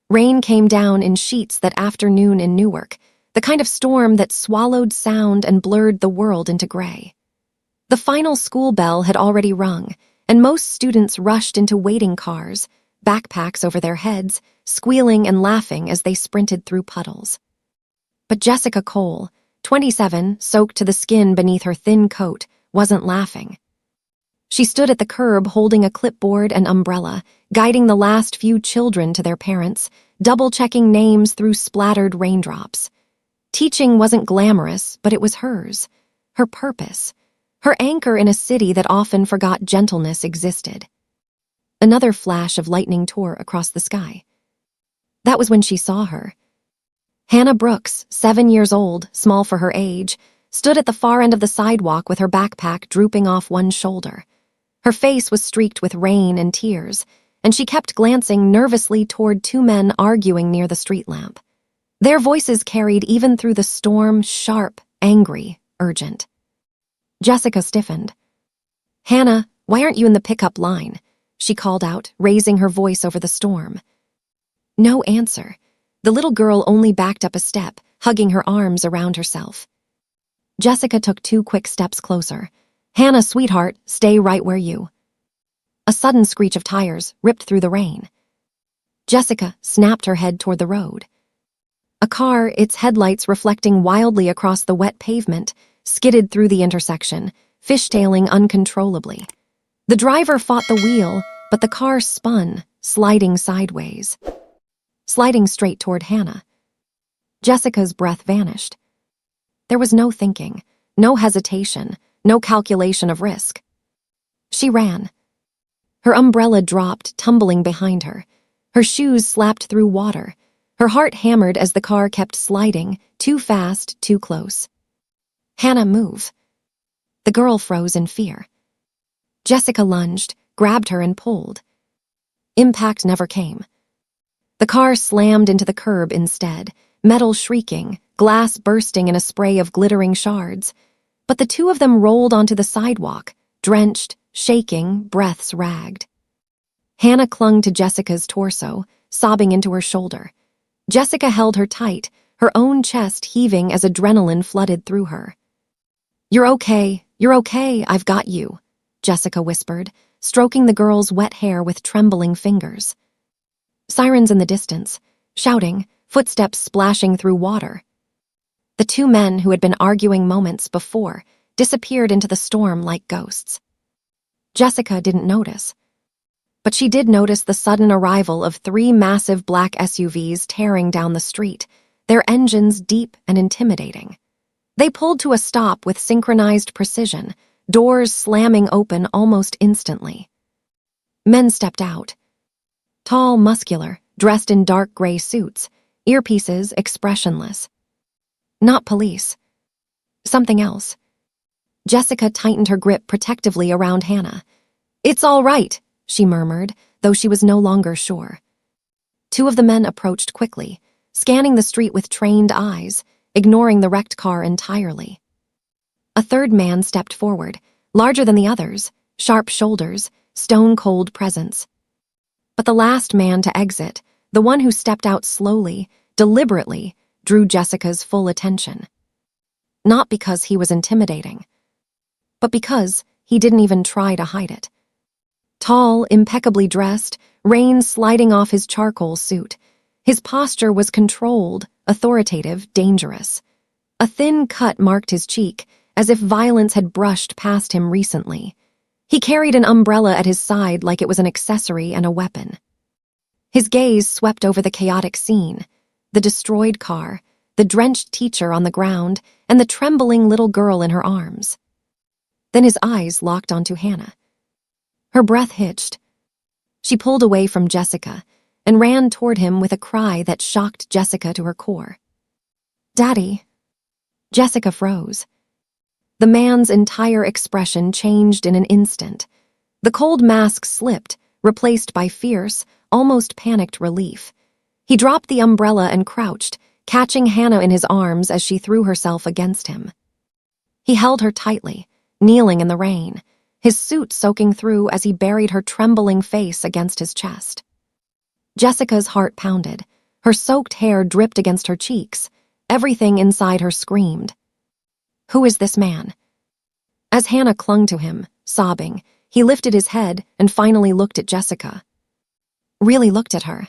Rain came down in sheets that afternoon in Newark, the kind of storm that swallowed sound and blurred the world into gray. The final school bell had already rung, and most students rushed into waiting cars, backpacks over their heads, squealing and laughing as they sprinted through puddles. But Jessica Cole, 27, soaked to the skin beneath her thin coat, wasn't laughing. She stood at the curb holding a clipboard and umbrella, guiding the last few children to their parents, double-checking names through splattered raindrops. Teaching wasn't glamorous, but it was hers, her purpose, her anchor in a city that often forgot gentleness existed. Another flash of lightning tore across the sky. That was when she saw her. Hannah Brooks, 7 years old, small for her age, stood at the far end of the sidewalk with her backpack drooping off one shoulder. Her face was streaked with rain and tears, and she kept glancing nervously toward two men arguing near the street lamp. Their voices carried even through the storm, sharp, angry, urgent. Jessica stiffened. "Hannah, why aren't you in the pickup line?" she called out, raising her voice over the storm. No answer. The little girl only backed up a step, hugging her arms around herself. Jessica took 2 quick steps closer. "Hannah, sweetheart, stay right where you..." A sudden screech of tires ripped through the rain. Jessica snapped her head toward the road. A car, its headlights reflecting wildly across the wet pavement, skidded through the intersection, fishtailing uncontrollably. The driver fought the wheel, but the car spun, sliding sideways. Sliding straight toward Hannah. Jessica's breath vanished. There was no thinking, no hesitation, no calculation of risk. She ran. Her umbrella dropped, tumbling behind her. Her shoes slapped through water. Her heart hammered as the car kept sliding, too fast, too close. "Hannah, move." The girl froze in fear. Jessica lunged, grabbed her and pulled. Impact never came. The car slammed into the curb instead, metal shrieking, glass bursting in a spray of glittering shards. But the two of them rolled onto the sidewalk, drenched, shaking, breaths ragged. Hannah clung to Jessica's torso, sobbing into her shoulder. Jessica held her tight, her own chest heaving as adrenaline flooded through her. You're okay, I've got you," Jessica whispered, stroking the girl's wet hair with trembling fingers. Sirens in the distance, shouting, footsteps splashing through water. The two men who had been arguing moments before disappeared into the storm like ghosts. Jessica didn't notice. But she did notice the sudden arrival of 3 massive black SUVs tearing down the street, their engines deep and intimidating. They pulled to a stop with synchronized precision, doors slamming open almost instantly. Men stepped out. Tall, muscular, dressed in dark gray suits, earpieces expressionless. Not police. Something else. Jessica tightened her grip protectively around Hannah. "It's all right," she murmured, though she was no longer sure. 2 of the men approached quickly, scanning the street with trained eyes, ignoring the wrecked car entirely. A 3rd man stepped forward, larger than the others, sharp shoulders, stone-cold presence. But the last man to exit, the one who stepped out slowly, deliberately, drew Jessica's full attention. Not because he was intimidating, but because he didn't even try to hide it. Tall, impeccably dressed, rain sliding off his charcoal suit. His posture was controlled, authoritative, dangerous. A thin cut marked his cheek, as if violence had brushed past him recently. He carried an umbrella at his side like it was an accessory and a weapon. His gaze swept over the chaotic scene, the destroyed car, the drenched teacher on the ground, and the trembling little girl in her arms. Then his eyes locked onto Hannah. Her breath hitched. She pulled away from Jessica and ran toward him with a cry that shocked Jessica to her core. "Daddy." Jessica froze. The man's entire expression changed in an instant. The cold mask slipped, replaced by fierce, almost panicked relief. He dropped the umbrella and crouched, catching Hannah in his arms as she threw herself against him. He held her tightly, kneeling in the rain, his suit soaking through as he buried her trembling face against his chest. Jessica's heart pounded, Her soaked hair dripped against her cheeks. Everything inside her screamed. Who is this man? As Hannah clung to him, sobbing, he lifted his head and finally looked at Jessica. Really looked at her.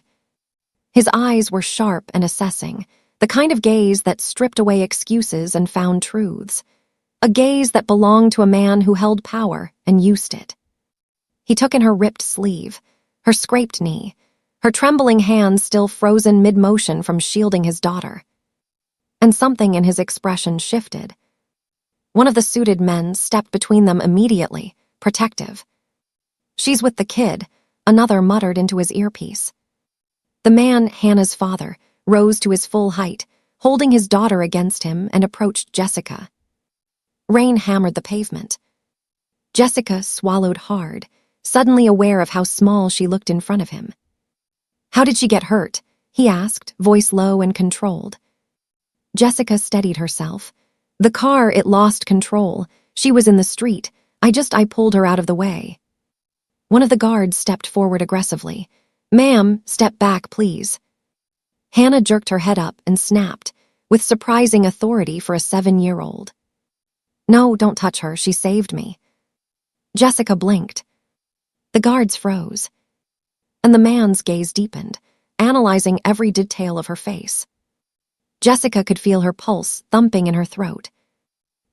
His eyes were sharp and assessing, the kind of gaze that stripped away excuses and found truths. A gaze that belonged to a man who held power and used it. He took in her ripped sleeve, her scraped knee, her trembling hands still frozen mid-motion from shielding his daughter. And something in his expression shifted. One of the suited men stepped between them immediately, protective. She's with the kid, another muttered into his earpiece. The man, Hannah's father, rose to his full height, holding his daughter against him, and approached Jessica. Rain hammered the pavement. Jessica swallowed hard, suddenly aware of how small she looked in front of him. How did she get hurt? He asked, voice low and controlled. Jessica steadied herself. The car, it lost control. She was in the street. I pulled her out of the way. One of the guards stepped forward aggressively. Ma'am, step back, please. Hannah jerked her head up and snapped, with surprising authority for a 7-year-old. No, don't touch her, she saved me. Jessica blinked. The guards froze. And the man's gaze deepened, analyzing every detail of her face. Jessica could feel her pulse thumping in her throat.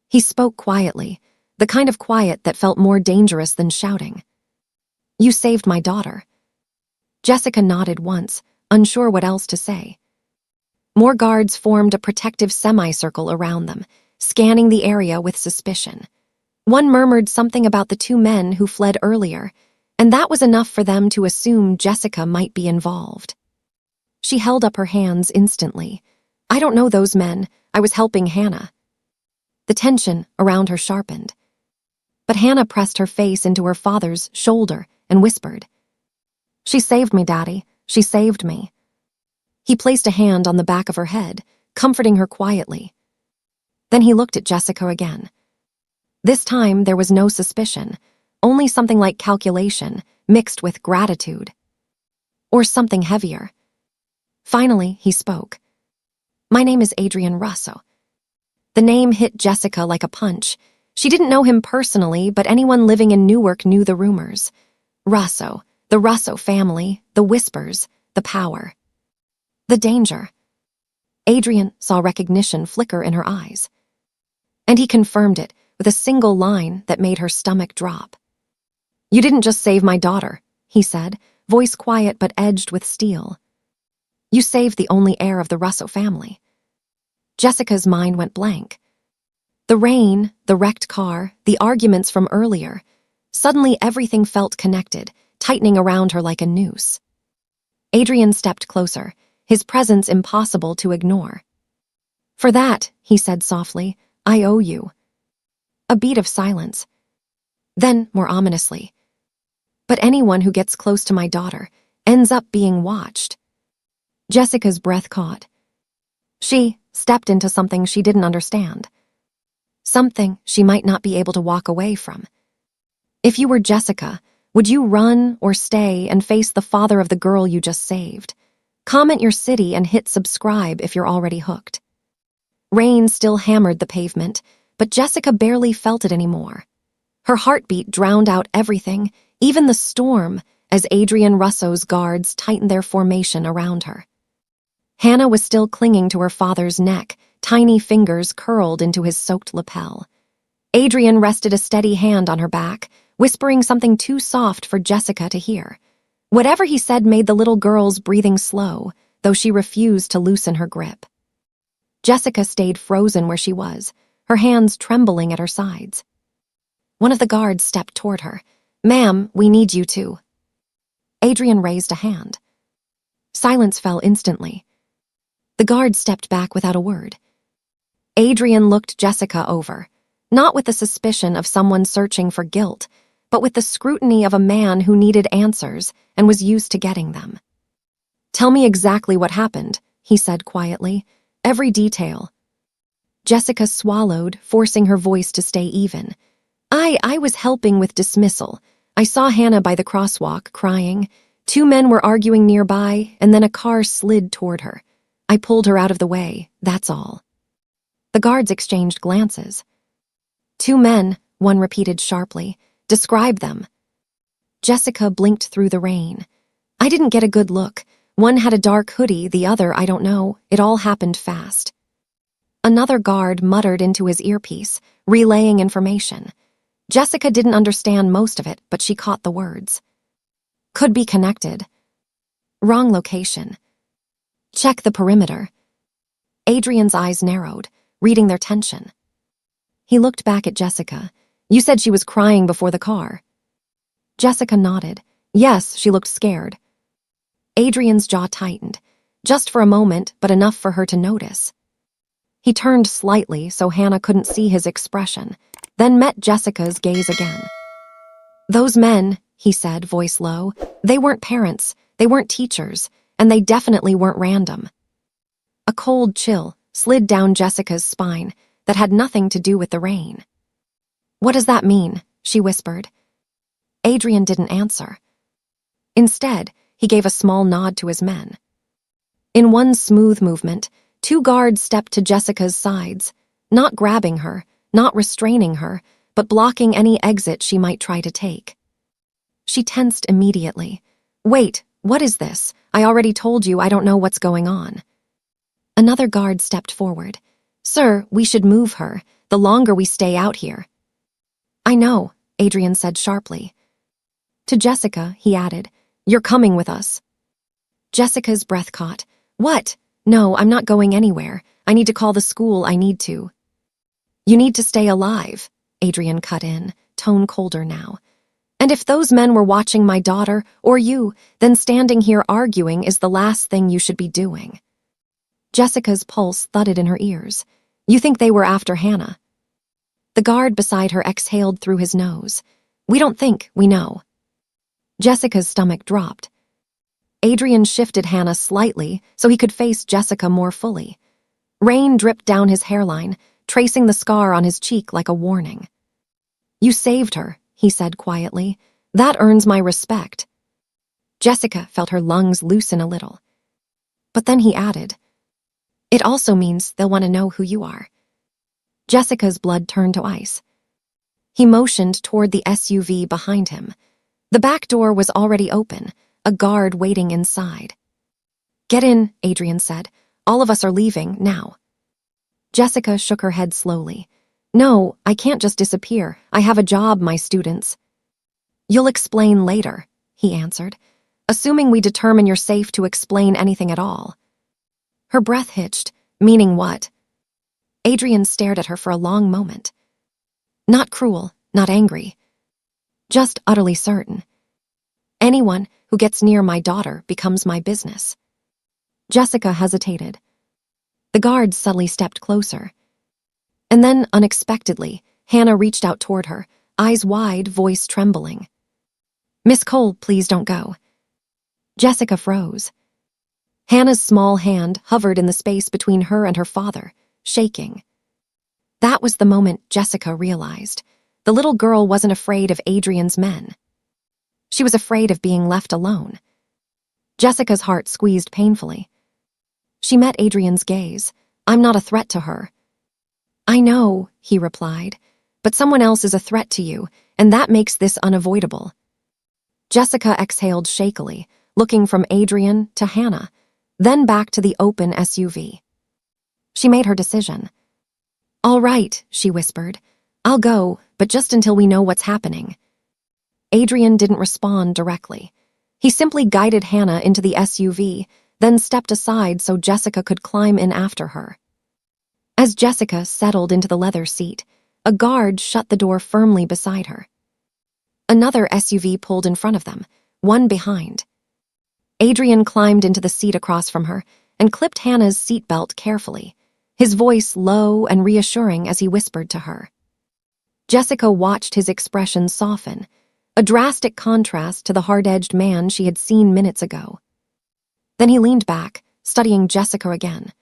He spoke quietly, the kind of quiet that felt more dangerous than shouting. You saved my daughter. Jessica nodded once, unsure what else to say. More guards formed a protective semicircle around them, scanning the area with suspicion. One murmured something about the 2 men who fled earlier, and that was enough for them to assume Jessica might be involved. She held up her hands instantly. I don't know those men. I was helping Hannah. The tension around her sharpened. But Hannah pressed her face into her father's shoulder and whispered, She saved me, Daddy. She saved me. He placed a hand on the back of her head, comforting her quietly. Then he looked at Jessica again. This time there was no suspicion, only something like calculation mixed with gratitude. Or something heavier. Finally, he spoke. My name is Adrian Russo. The name hit Jessica like a punch. She didn't know him personally, but anyone living in Newark knew the rumors. Russo, the Russo family, the whispers, the power. The danger. Adrian saw recognition flicker in her eyes. And he confirmed it with a single line that made her stomach drop. You didn't just save my daughter, he said, voice quiet but edged with steel. You saved the only heir of the Russo family. Jessica's mind went blank. The rain, the wrecked car, the arguments from earlier. Suddenly everything felt connected, tightening around her like a noose. Adrian stepped closer, his presence impossible to ignore. For that, he said softly, I owe you. A beat of silence. Then, more ominously. But anyone who gets close to my daughter ends up being watched. Jessica's breath caught. She stepped into something she didn't understand. Something she might not be able to walk away from. If you were Jessica, would you run or stay and face the father of the girl you just saved? Comment your city and hit subscribe if you're already hooked. Rain still hammered the pavement, but Jessica barely felt it anymore. Her heartbeat drowned out everything, even the storm, as Adrian Russo's guards tightened their formation around her. Hannah was still clinging to her father's neck, tiny fingers curled into his soaked lapel. Adrian rested a steady hand on her back, whispering something too soft for Jessica to hear. Whatever he said made the little girl's breathing slow, though she refused to loosen her grip. Jessica stayed frozen where she was, her hands trembling at her sides. One of the guards stepped toward her. Ma'am, we need you to. Adrian raised a hand. Silence fell instantly. The guard stepped back without a word. Adrian looked Jessica over, not with the suspicion of someone searching for guilt, but with the scrutiny of a man who needed answers and was used to getting them. Tell me exactly what happened, he said quietly. Every detail. Jessica swallowed, forcing her voice to stay even. I was helping with dismissal. I saw Hannah by the crosswalk, crying. Two men were arguing nearby, and then a car slid toward her. I pulled her out of the way, that's all. The guards exchanged glances. Two men, one repeated sharply. Describe them. Jessica blinked through the rain. I didn't get a good look. One had a dark hoodie, the other, I don't know. It all happened fast. Another guard muttered into his earpiece, relaying information. Jessica didn't understand most of it, but she caught the words. Could be connected. Wrong location. Check the perimeter. Adrian's eyes narrowed, reading their tension. He looked back at Jessica. You said she was crying before the car. Jessica nodded. Yes, she looked scared. Adrian's jaw tightened, just for a moment, but enough for her to notice. He turned slightly so Hannah couldn't see his expression, then met Jessica's gaze again. Those men, he said, voice low, they weren't parents, they weren't teachers, and they definitely weren't random. A cold chill slid down Jessica's spine that had nothing to do with the rain. What does that mean? She whispered. Adrian didn't answer. Instead, he gave a small nod to his men. In one smooth movement, two guards stepped to Jessica's sides, not grabbing her, not restraining her, but blocking any exit she might try to take. She tensed immediately. Wait, what is this? I already told you I don't know what's going on. Another guard stepped forward. Sir, we should move her, the longer we stay out here. I know, Adrian said sharply. To Jessica, he added, you're coming with us. Jessica's breath caught. What? No, I'm not going anywhere. I need to call the school, I need to. You need to stay alive, Adrian cut in, tone colder now. And if those men were watching my daughter, or you, then standing here arguing is the last thing you should be doing. Jessica's pulse thudded in her ears. You think they were after Hannah? The guard beside her exhaled through his nose. We don't think, we know. Jessica's stomach dropped. Adrian shifted Hannah slightly so he could face Jessica more fully. Rain dripped down his hairline, tracing the scar on his cheek like a warning. You saved her, he said quietly. That earns my respect. Jessica felt her lungs loosen a little. But then he added, it also means they'll want to know who you are. Jessica's blood turned to ice. He motioned toward the SUV behind him. The back door was already open, a guard waiting inside. Get in, Adrian said. All of us are leaving, now. Jessica shook her head slowly. No, I can't just disappear. I have a job, my students. You'll explain later, he answered, assuming we determine you're safe to explain anything at all. Her breath hitched, meaning what? Adrian stared at her for a long moment. Not cruel, not angry. Just utterly certain. Anyone who gets near my daughter becomes my business. Jessica hesitated. The guards subtly stepped closer. And then, unexpectedly, Hannah reached out toward her, eyes wide, voice trembling. Miss Cole, please don't go. Jessica froze. Hannah's small hand hovered in the space between her and her father, shaking. That was the moment Jessica realized. The little girl wasn't afraid of Adrian's men. She was afraid of being left alone. Jessica's heart squeezed painfully. She met Adrian's gaze. I'm not a threat to her. I know, he replied, but someone else is a threat to you, and that makes this unavoidable. Jessica exhaled shakily, looking from Adrian to Hannah, then back to the open SUV. She made her decision. All right, she whispered. I'll go, but just until we know what's happening. Adrian didn't respond directly. He simply guided Hannah into the SUV, then stepped aside so Jessica could climb in after her. As Jessica settled into the leather seat, a guard shut the door firmly beside her. Another SUV pulled in front of them, one behind. Adrian climbed into the seat across from her and clipped Hannah's seatbelt carefully, his voice low and reassuring as he whispered to her. Jessica watched his expression soften, a drastic contrast to the hard-edged man she had seen minutes ago. Then he leaned back, studying Jessica again.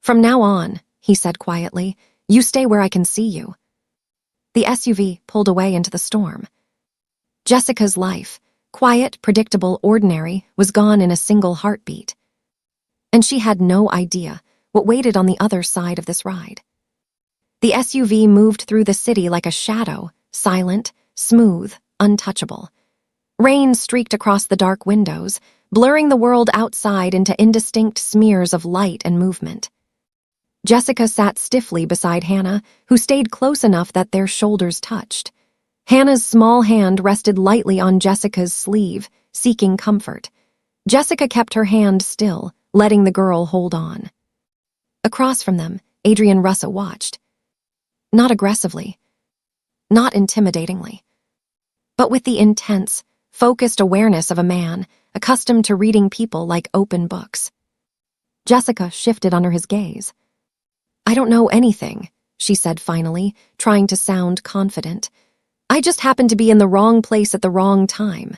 From now on, he said quietly, you stay where I can see you. The SUV pulled away into the storm. Jessica's life, Quiet, predictable, ordinary, was gone in a single heartbeat. And she had no idea what waited on the other side of this ride. The SUV moved through the city like a shadow, silent, smooth, untouchable. Rain streaked across the dark windows, blurring the world outside into indistinct smears of light and movement. Jessica sat stiffly beside Hannah, who stayed close enough that their shoulders touched. Hannah's small hand rested lightly on Jessica's sleeve, seeking comfort. Jessica kept her hand still, letting the girl hold on. Across from them, Adrian Russell watched. Not aggressively, not intimidatingly, but with the intense, focused awareness of a man accustomed to reading people like open books. Jessica shifted under his gaze. "I don't know anything," she said finally, trying to sound confident. "I just happened to be in the wrong place at the wrong time."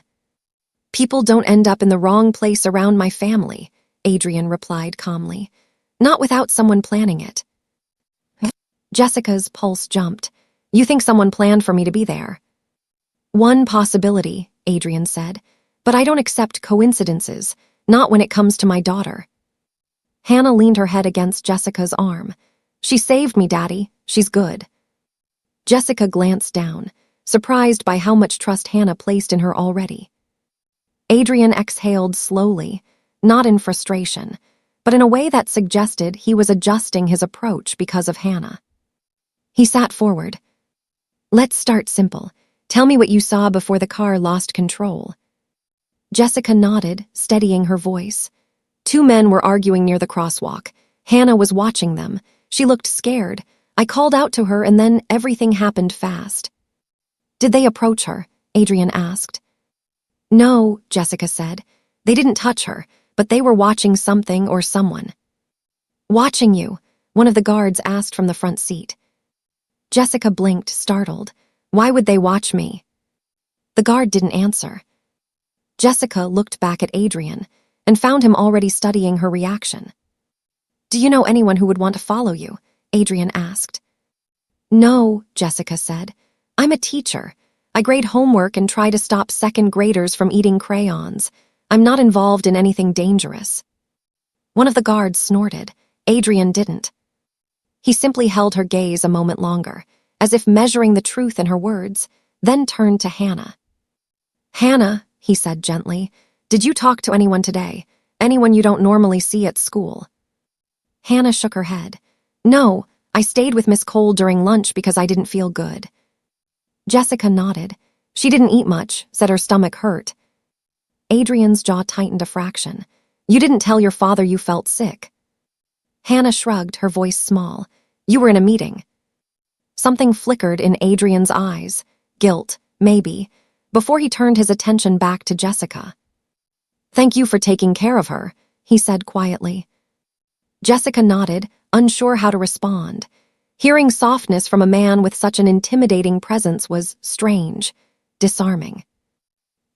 "People don't end up in the wrong place around my family," Adrian replied calmly. "Not without someone planning it." Jessica's pulse jumped. "You think someone planned for me to be there?" "One possibility," Adrian said, "but I don't accept coincidences, not when it comes to my daughter." Hannah leaned her head against Jessica's arm. "She saved me, Daddy. She's good." Jessica glanced down, surprised by how much trust Hannah placed in her already. Adrian exhaled slowly, not in frustration, but in a way that suggested he was adjusting his approach because of Hannah. He sat forward. "Let's start simple. Tell me what you saw before the car lost control." Jessica nodded, steadying her voice. Two men were arguing near the crosswalk. Hannah was watching them. She looked scared. I called out to her and then everything happened fast. "Did they approach her?" Adrian asked. "No," Jessica said. "They didn't touch her, but they were watching something or someone." "Watching you?" one of the guards asked from the front seat. Jessica blinked, startled. "Why would they watch me?" The guard didn't answer. Jessica looked back at Adrian and found him already studying her reaction. "Do you know anyone who would want to follow you?" Adrian asked. "No," Jessica said. "I'm a teacher. I grade homework and try to stop second graders from eating crayons. I'm not involved in anything dangerous." One of the guards snorted. Adrian didn't. He simply held her gaze a moment longer, as if measuring the truth in her words, then turned to Hannah. "Hannah," he said gently, "did you talk to anyone today? Anyone you don't normally see at school?" Hannah shook her head. "No, I stayed with Miss Cole during lunch because I didn't feel good." Jessica nodded. "She didn't eat much, said her stomach hurt." Adrian's jaw tightened a fraction. "You didn't tell your father you felt sick." Hannah shrugged, her voice small. "You were in a meeting." Something flickered in Adrian's eyes. Guilt, maybe, before he turned his attention back to Jessica. "Thank you for taking care of her," he said quietly. Jessica nodded, unsure how to respond. Hearing softness from a man with such an intimidating presence was strange, disarming.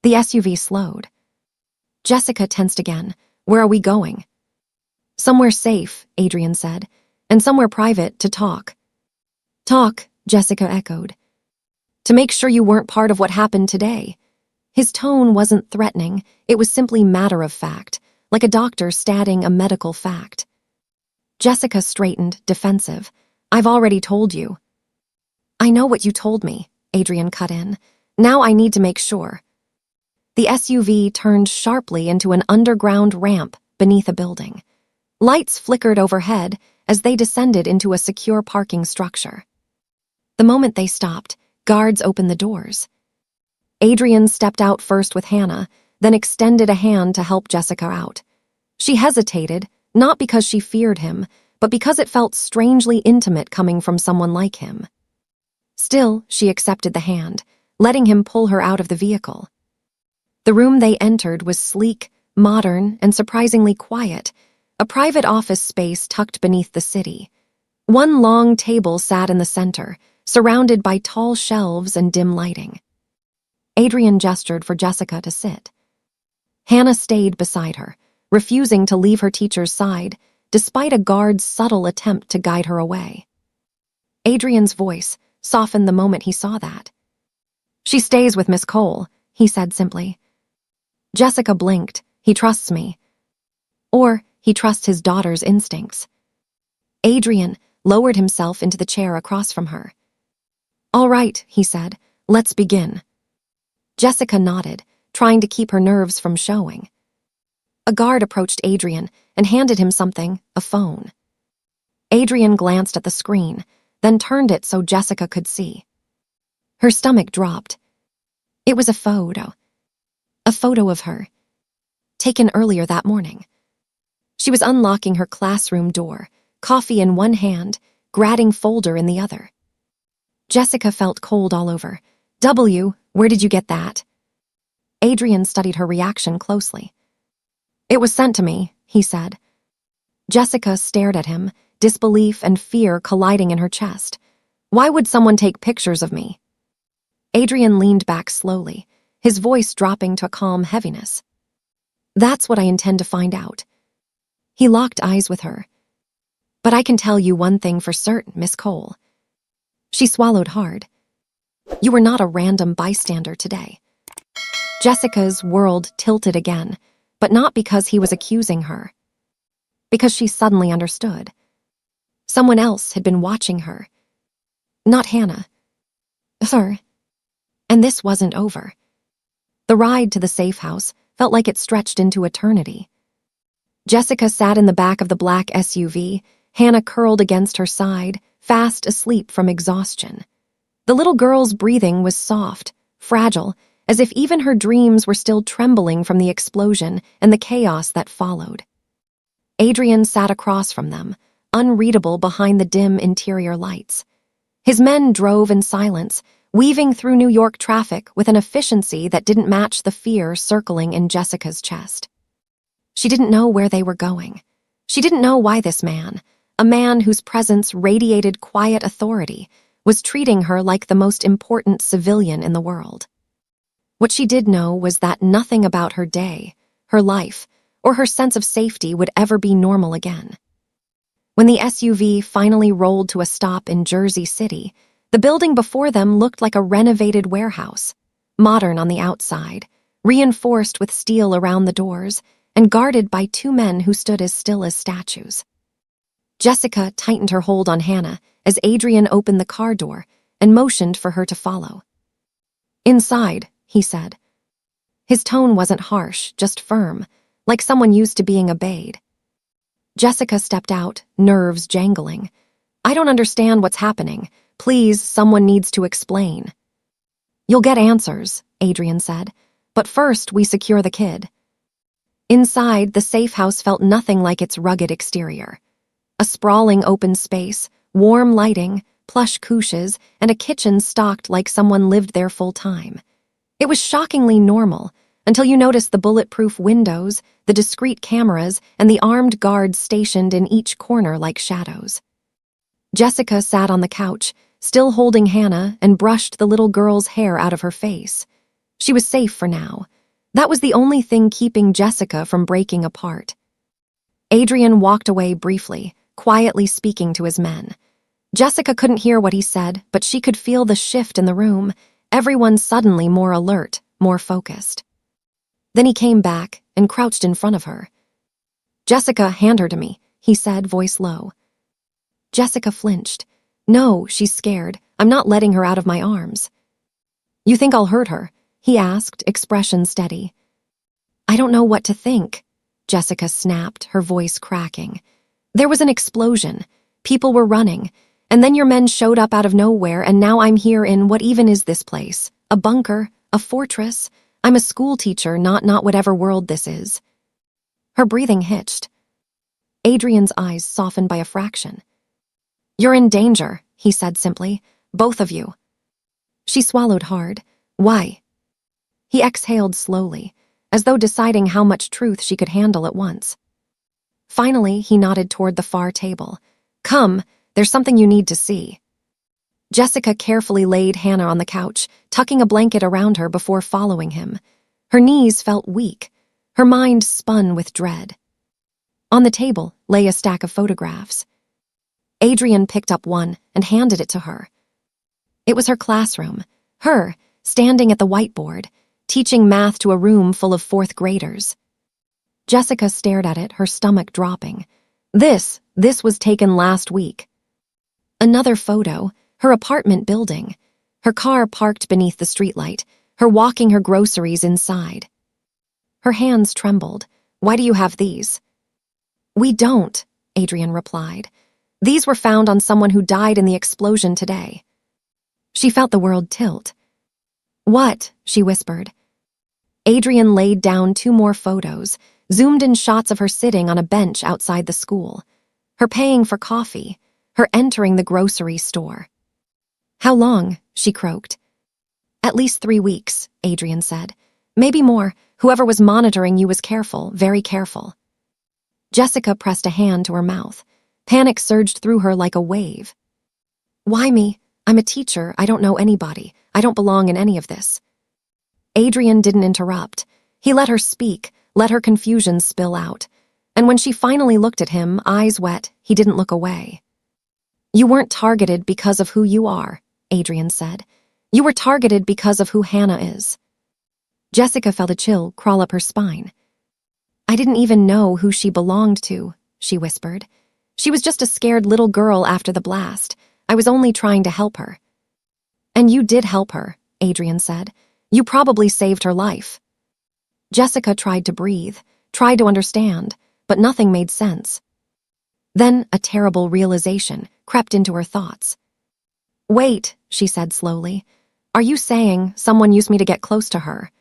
The SUV slowed. Jessica tensed again. "Where are we going?" "Somewhere safe," Adrian said, "and somewhere private to talk." "Talk," Jessica echoed. "To make sure you weren't part of what happened today." His tone wasn't threatening, it was simply matter-of-fact, like a doctor stating a medical fact. Jessica straightened, defensive. "I've already told you." "I know what you told me," Adrian cut in. "Now I need to make sure." The SUV turned sharply into an underground ramp beneath a building. Lights flickered overhead as they descended into a secure parking structure. The moment they stopped, guards opened the doors. Adrian stepped out first with Hannah, then extended a hand to help Jessica out. She hesitated, not because she feared him, but because it felt strangely intimate coming from someone like him. Still, she accepted the hand, letting him pull her out of the vehicle. The room they entered was sleek, modern, and surprisingly quiet, a private office space tucked beneath the city. One long table sat in the center, surrounded by tall shelves and dim lighting. Adrian gestured for Jessica to sit. Hannah stayed beside her, refusing to leave her teacher's side, despite a guard's subtle attempt to guide her away. Adrian's voice softened the moment he saw that. "She stays with Miss Cole," he said simply. Jessica blinked. He trusts me. Or he trusts his daughter's instincts. Adrian lowered himself into the chair across from her. All right, he said. Let's begin. Jessica nodded, trying to keep her nerves from showing. A guard approached Adrian and handed him something, a phone. Adrian glanced at the screen, then turned it so Jessica could see. Her stomach dropped. It was a photo. A photo of her, taken earlier that morning. She was unlocking her classroom door, coffee in one hand, gratting folder in the other. Jessica felt cold all over. Where did you get that? Adrian studied her reaction closely. It was sent to me, he said. Jessica stared at him, disbelief and fear colliding in her chest. Why would someone take pictures of me? Adrian leaned back slowly, his voice dropping to a calm heaviness. That's what I intend to find out. He locked eyes with her. But I can tell you one thing for certain, Miss Cole. She swallowed hard. You were not a random bystander today. Jessica's world tilted again, but not because he was accusing her. Because she suddenly understood. Someone else had been watching her. Not Hannah. Her. And this wasn't over. The ride to the safe house felt like it stretched into eternity. Jessica sat in the back of the black SUV, Hannah curled against her side, fast asleep from exhaustion. The little girl's breathing was soft, fragile, as if even her dreams were still trembling from the explosion and the chaos that followed. Adrian sat across from them, unreadable behind the dim interior lights. His men drove in silence, weaving through New York traffic with an efficiency that didn't match the fear circling in Jessica's chest. She didn't know where they were going. She didn't know why this man, a man whose presence radiated quiet authority, was treating her like the most important civilian in the world. What she did know was that nothing about her day, her life, or her sense of safety would ever be normal again. When the SUV finally rolled to a stop in Jersey City, the building before them looked like a renovated warehouse, modern on the outside, reinforced with steel around the doors, and guarded by two men who stood as still as statues. Jessica tightened her hold on Hannah as Adrian opened the car door and motioned for her to follow. Inside, he said. His tone wasn't harsh, just firm, like someone used to being obeyed. Jessica stepped out, nerves jangling. I don't understand what's happening. Please, someone needs to explain. You'll get answers, Adrian said, but first we secure the kid. Inside, the safe house felt nothing like its rugged exterior. A sprawling open space, warm lighting, plush couches, and a kitchen stocked like someone lived there full time. It was shockingly normal, until you noticed the bulletproof windows, the discreet cameras, and the armed guards stationed in each corner like shadows. Jessica sat on the couch, still holding Hannah, and brushed the little girl's hair out of her face. She was safe for now. That was the only thing keeping Jessica from breaking apart. Adrian walked away briefly, quietly speaking to his men. Jessica couldn't hear what he said, but she could feel the shift in the room, everyone suddenly more alert, more focused. Then he came back and crouched in front of her. Jessica, hand her to me, he said, voice low. Jessica flinched. No, she's scared. I'm not letting her out of my arms. You think I'll hurt her? He asked, expression steady. I don't know what to think, Jessica snapped, her voice cracking. There was an explosion. People were running. And then your men showed up out of nowhere, and now I'm here in what even is this place? A bunker? A fortress? I'm a school teacher, not whatever world this is. Her breathing hitched. Adrian's eyes softened by a fraction. You're in danger, he said simply. Both of you. She swallowed hard. Why? He exhaled slowly, as though deciding how much truth she could handle at once. Finally, he nodded toward the far table. Come, there's something you need to see. Jessica carefully laid Hannah on the couch, tucking a blanket around her before following him. Her knees felt weak. Her mind spun with dread. On the table lay a stack of photographs. Adrian picked up one and handed it to her. It was her classroom, her, standing at the whiteboard, teaching math to a room full of fourth graders. Jessica stared at it, her stomach dropping. This was taken last week. Another photo, her apartment building. Her car parked beneath the streetlight, her walking her groceries inside. Her hands trembled. Why do you have these? We don't, Adrian replied. These were found on someone who died in the explosion today. She felt the world tilt. What? She whispered. Adrian laid down 2 more photos, zoomed in shots of her sitting on a bench outside the school, her paying for coffee, her entering the grocery store. How long? She croaked. At least 3 weeks, Adrian said. Maybe more. Whoever was monitoring you was careful, very careful. Jessica pressed a hand to her mouth. Panic surged through her like a wave. Why me? I'm a teacher. I don't know anybody. I don't belong in any of this. Adrian didn't interrupt. He let her speak, let her confusion spill out. And when she finally looked at him, eyes wet, he didn't look away. You weren't targeted because of who you are, Adrian said. You were targeted because of who Hannah is. Jessica felt a chill crawl up her spine. I didn't even know who she belonged to, she whispered. She was just a scared little girl after the blast. I was only trying to help her. And you did help her, Adrian said. You probably saved her life. Jessica tried to breathe, tried to understand, but nothing made sense. Then a terrible realization crept into her thoughts. Wait, she said slowly. Are you saying someone used me to get close to her?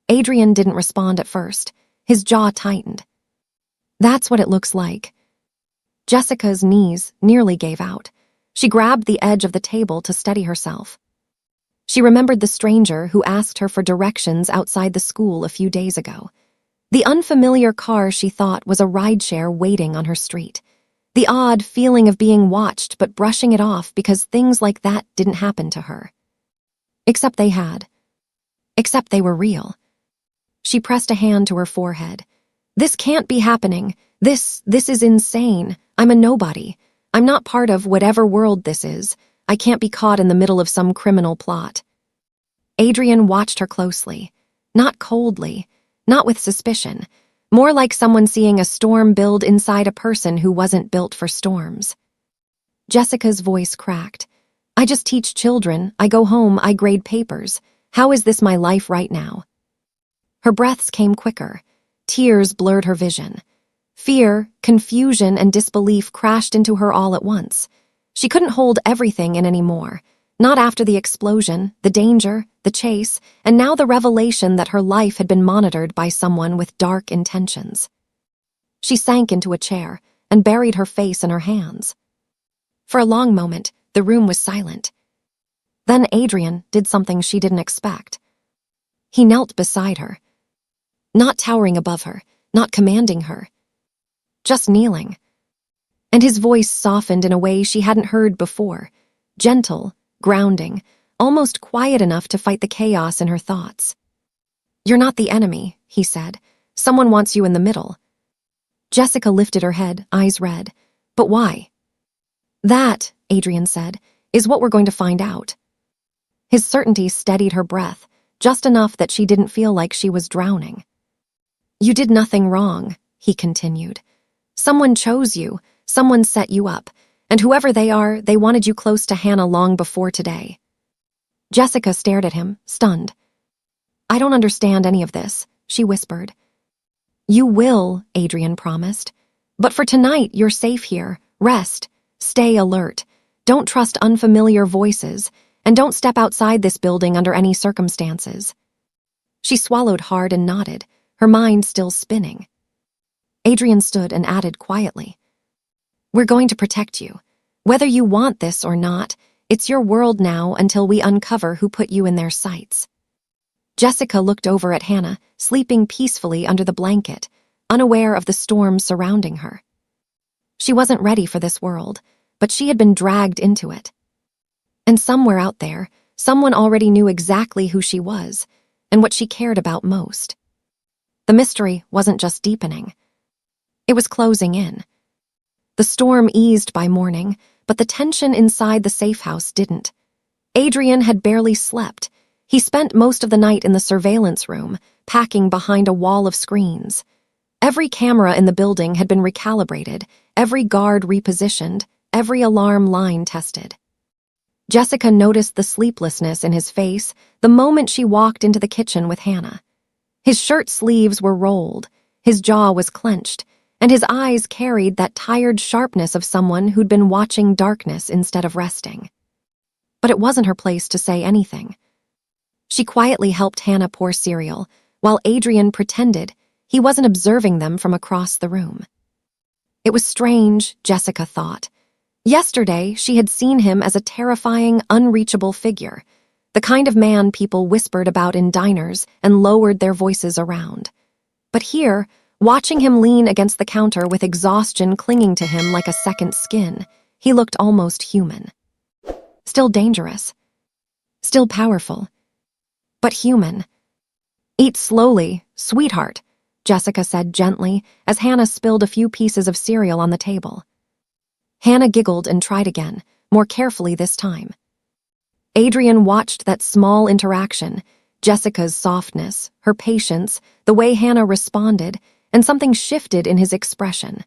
Adrian didn't respond at first. His jaw tightened. That's what it looks like. Jessica's knees nearly gave out. She grabbed the edge of the table to steady herself. She remembered the stranger who asked her for directions outside the school a few days ago. The unfamiliar car she thought was a rideshare waiting on her street. The odd feeling of being watched but brushing it off because things like that didn't happen to her. Except they had. Except they were real. She pressed a hand to her forehead. This can't be happening. This is insane. I'm a nobody. I'm not part of whatever world this is. I can't be caught in the middle of some criminal plot. Adrian watched her closely. Not coldly, not with suspicion. More like someone seeing a storm build inside a person who wasn't built for storms. Jessica's voice cracked. I just teach children. I go home. I grade papers. How is this my life right now? Her breaths came quicker. Tears blurred her vision. Fear, confusion, and disbelief crashed into her all at once. She couldn't hold everything in anymore. Not after the explosion, the danger, the chase, and now the revelation that her life had been monitored by someone with dark intentions. She sank into a chair and buried her face in her hands. For a long moment, the room was silent. Then Adrian did something she didn't expect. He knelt beside her. Not towering above her, not commanding her. Just kneeling. And his voice softened in a way she hadn't heard before. Gentle, grounding, almost quiet enough to fight the chaos in her thoughts. You're not the enemy, he said. Someone wants you in the middle. Jessica lifted her head, eyes red. But why? That, Adrian said, is what we're going to find out. His certainty steadied her breath, just enough that she didn't feel like she was drowning. You did nothing wrong, he continued. Someone chose you, someone set you up, and whoever they are, they wanted you close to Hannah long before today. Jessica stared at him, stunned. I don't understand any of this, she whispered. You will, Adrian promised. But for tonight, you're safe here. Rest. Stay alert. Don't trust unfamiliar voices, and don't step outside this building under any circumstances. She swallowed hard and nodded, her mind still spinning. Adrian stood and added quietly, We're going to protect you. Whether you want this or not, it's your world now until we uncover who put you in their sights. Jessica looked over at Hannah, sleeping peacefully under the blanket, unaware of the storm surrounding her. She wasn't ready for this world, but she had been dragged into it. And somewhere out there, someone already knew exactly who she was and what she cared about most. The mystery wasn't just deepening. It was closing in. The storm eased by morning, but the tension inside the safe house didn't. Adrian had barely slept. He spent most of the night in the surveillance room, packing behind a wall of screens. Every camera in the building had been recalibrated, every guard repositioned, every alarm line tested. Jessica noticed the sleeplessness in his face the moment she walked into the kitchen with Hannah. His shirt sleeves were rolled, his jaw was clenched, and his eyes carried that tired sharpness of someone who'd been watching darkness instead of resting. But it wasn't her place to say anything. She quietly helped Hannah pour cereal, while Adrian pretended he wasn't observing them from across the room. It was strange, Jessica thought. Yesterday, she had seen him as a terrifying, unreachable figure, the kind of man people whispered about in diners and lowered their voices around. But here, watching him lean against the counter with exhaustion clinging to him like a second skin, he looked almost human. Still dangerous. Still powerful. But human. "Eat slowly, sweetheart," Jessica said gently as Hannah spilled a few pieces of cereal on the table. Hannah giggled and tried again, more carefully this time. Adrian watched that small interaction, Jessica's softness, her patience, the way Hannah responded, and something shifted in his expression.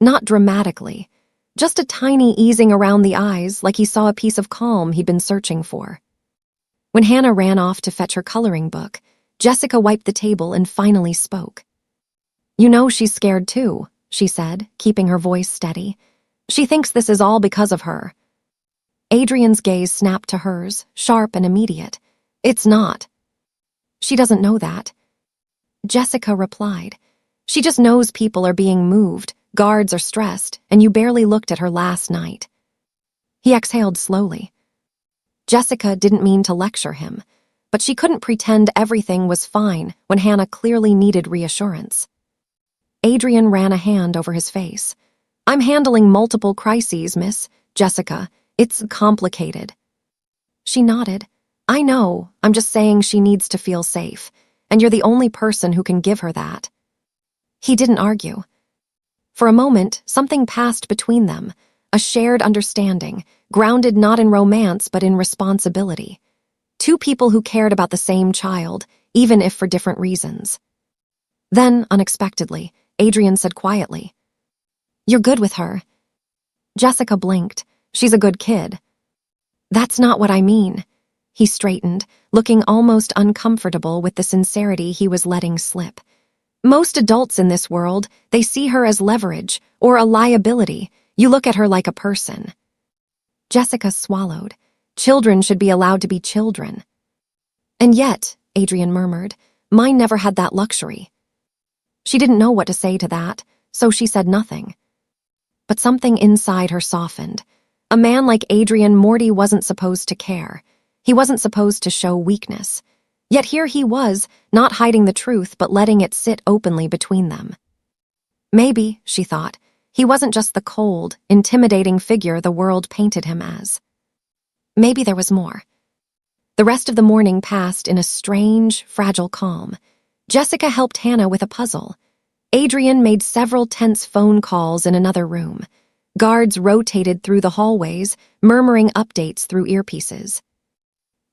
Not dramatically, just a tiny easing around the eyes like he saw a piece of calm he'd been searching for. When Hannah ran off to fetch her coloring book, Jessica wiped the table and finally spoke. "You know she's scared too," she said, keeping her voice steady. "She thinks this is all because of her." Adrian's gaze snapped to hers, sharp and immediate. "It's not." "She doesn't know that." Jessica replied. "She just knows people are being moved, guards are stressed, and you barely looked at her last night." He exhaled slowly. Jessica didn't mean to lecture him, but she couldn't pretend everything was fine when Hannah clearly needed reassurance. Adrian ran a hand over his face. "I'm handling multiple crises, Miss Jessica. It's complicated." She nodded. "I know, I'm just saying she needs to feel safe, and you're the only person who can give her that." He didn't argue. For a moment, something passed between them, a shared understanding, grounded not in romance but in responsibility. Two people who cared about the same child, even if for different reasons. Then, unexpectedly, Adrian said quietly, "You're good with her." Jessica blinked. "She's a good kid." "That's not what I mean." He straightened, looking almost uncomfortable with the sincerity he was letting slip. "Most adults in this world, they see her as leverage or a liability. You look at her like a person." Jessica swallowed. "Children should be allowed to be children." "And yet," Adrian murmured, "mine never had that luxury." She didn't know what to say to that, so she said nothing. But something inside her softened. A man like Adrian, Morty wasn't supposed to care. He wasn't supposed to show weakness. Yet here he was, not hiding the truth but letting it sit openly between them. Maybe, she thought, he wasn't just the cold, intimidating figure the world painted him as. Maybe there was more. The rest of the morning passed in a strange, fragile calm. Jessica helped Hannah with a puzzle. Adrian made several tense phone calls in another room. Guards rotated through the hallways, murmuring updates through earpieces.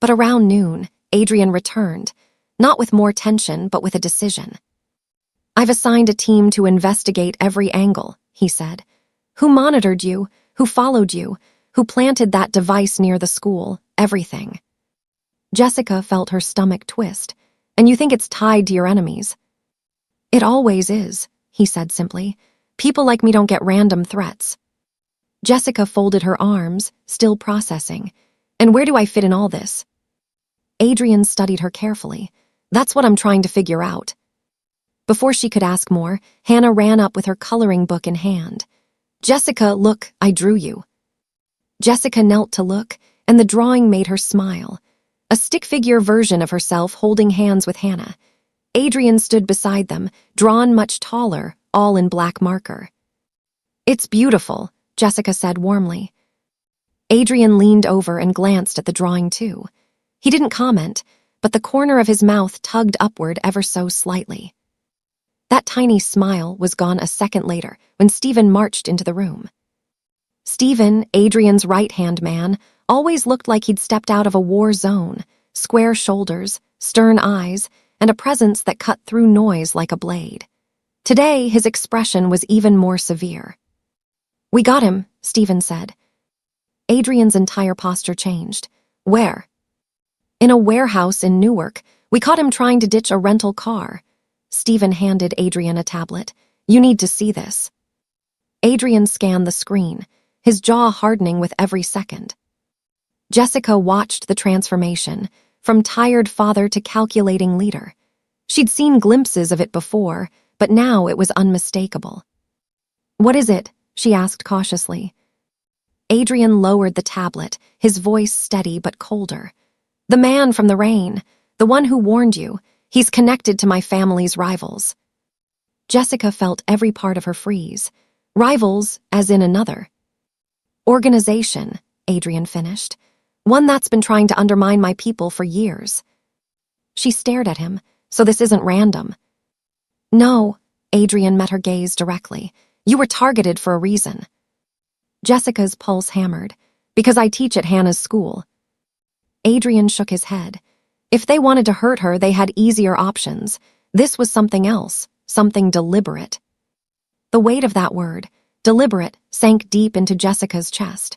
But around noon, Adrian returned, not with more tension but with a decision. "I've assigned a team to investigate every angle," he said. "Who monitored you? Who followed you? Who planted that device near the school? Everything." Jessica felt her stomach twist. "And you think it's tied to your enemies?" "It always is," he said simply. "People like me don't get random threats." Jessica folded her arms, still processing. "And where do I fit in all this?" Adrian studied her carefully. "That's what I'm trying to figure out." Before she could ask more, Hannah ran up with her coloring book in hand. "Jessica, look, I drew you." Jessica knelt to look, and the drawing made her smile. A stick-figure version of herself holding hands with Hannah. Adrian stood beside them, drawn much taller, all in black marker. "It's beautiful," Jessica said warmly. Adrian leaned over and glanced at the drawing too. He didn't comment, but the corner of his mouth tugged upward ever so slightly. That tiny smile was gone a second later when Stephen marched into the room. Stephen, Adrian's right-hand man, always looked like he'd stepped out of a war zone, square shoulders, stern eyes, and a presence that cut through noise like a blade. Today, his expression was even more severe. "We got him," Stephen said. Adrian's entire posture changed. "Where?" "In a warehouse in Newark. We caught him trying to ditch a rental car." Stephen handed Adrian a tablet. "You need to see this." Adrian scanned the screen, his jaw hardening with every second. Jessica watched the transformation, from tired father to calculating leader. She'd seen glimpses of it before, but now it was unmistakable. "What is it?" she asked cautiously. Adrian lowered the tablet, his voice steady but colder. "The man from the rain, the one who warned you, he's connected to my family's rivals." Jessica felt every part of her freeze. Rivals, as in another organization, Adrian finished. "One that's been trying to undermine my people for years." She stared at him. "So this isn't random." "No," Adrian met her gaze directly. "You were targeted for a reason." Jessica's pulse hammered. "Because I teach at Hannah's school." Adrian shook his head. If they wanted to hurt her, they had easier options. This was something else, something deliberate. The weight of that word, deliberate, sank deep into Jessica's chest.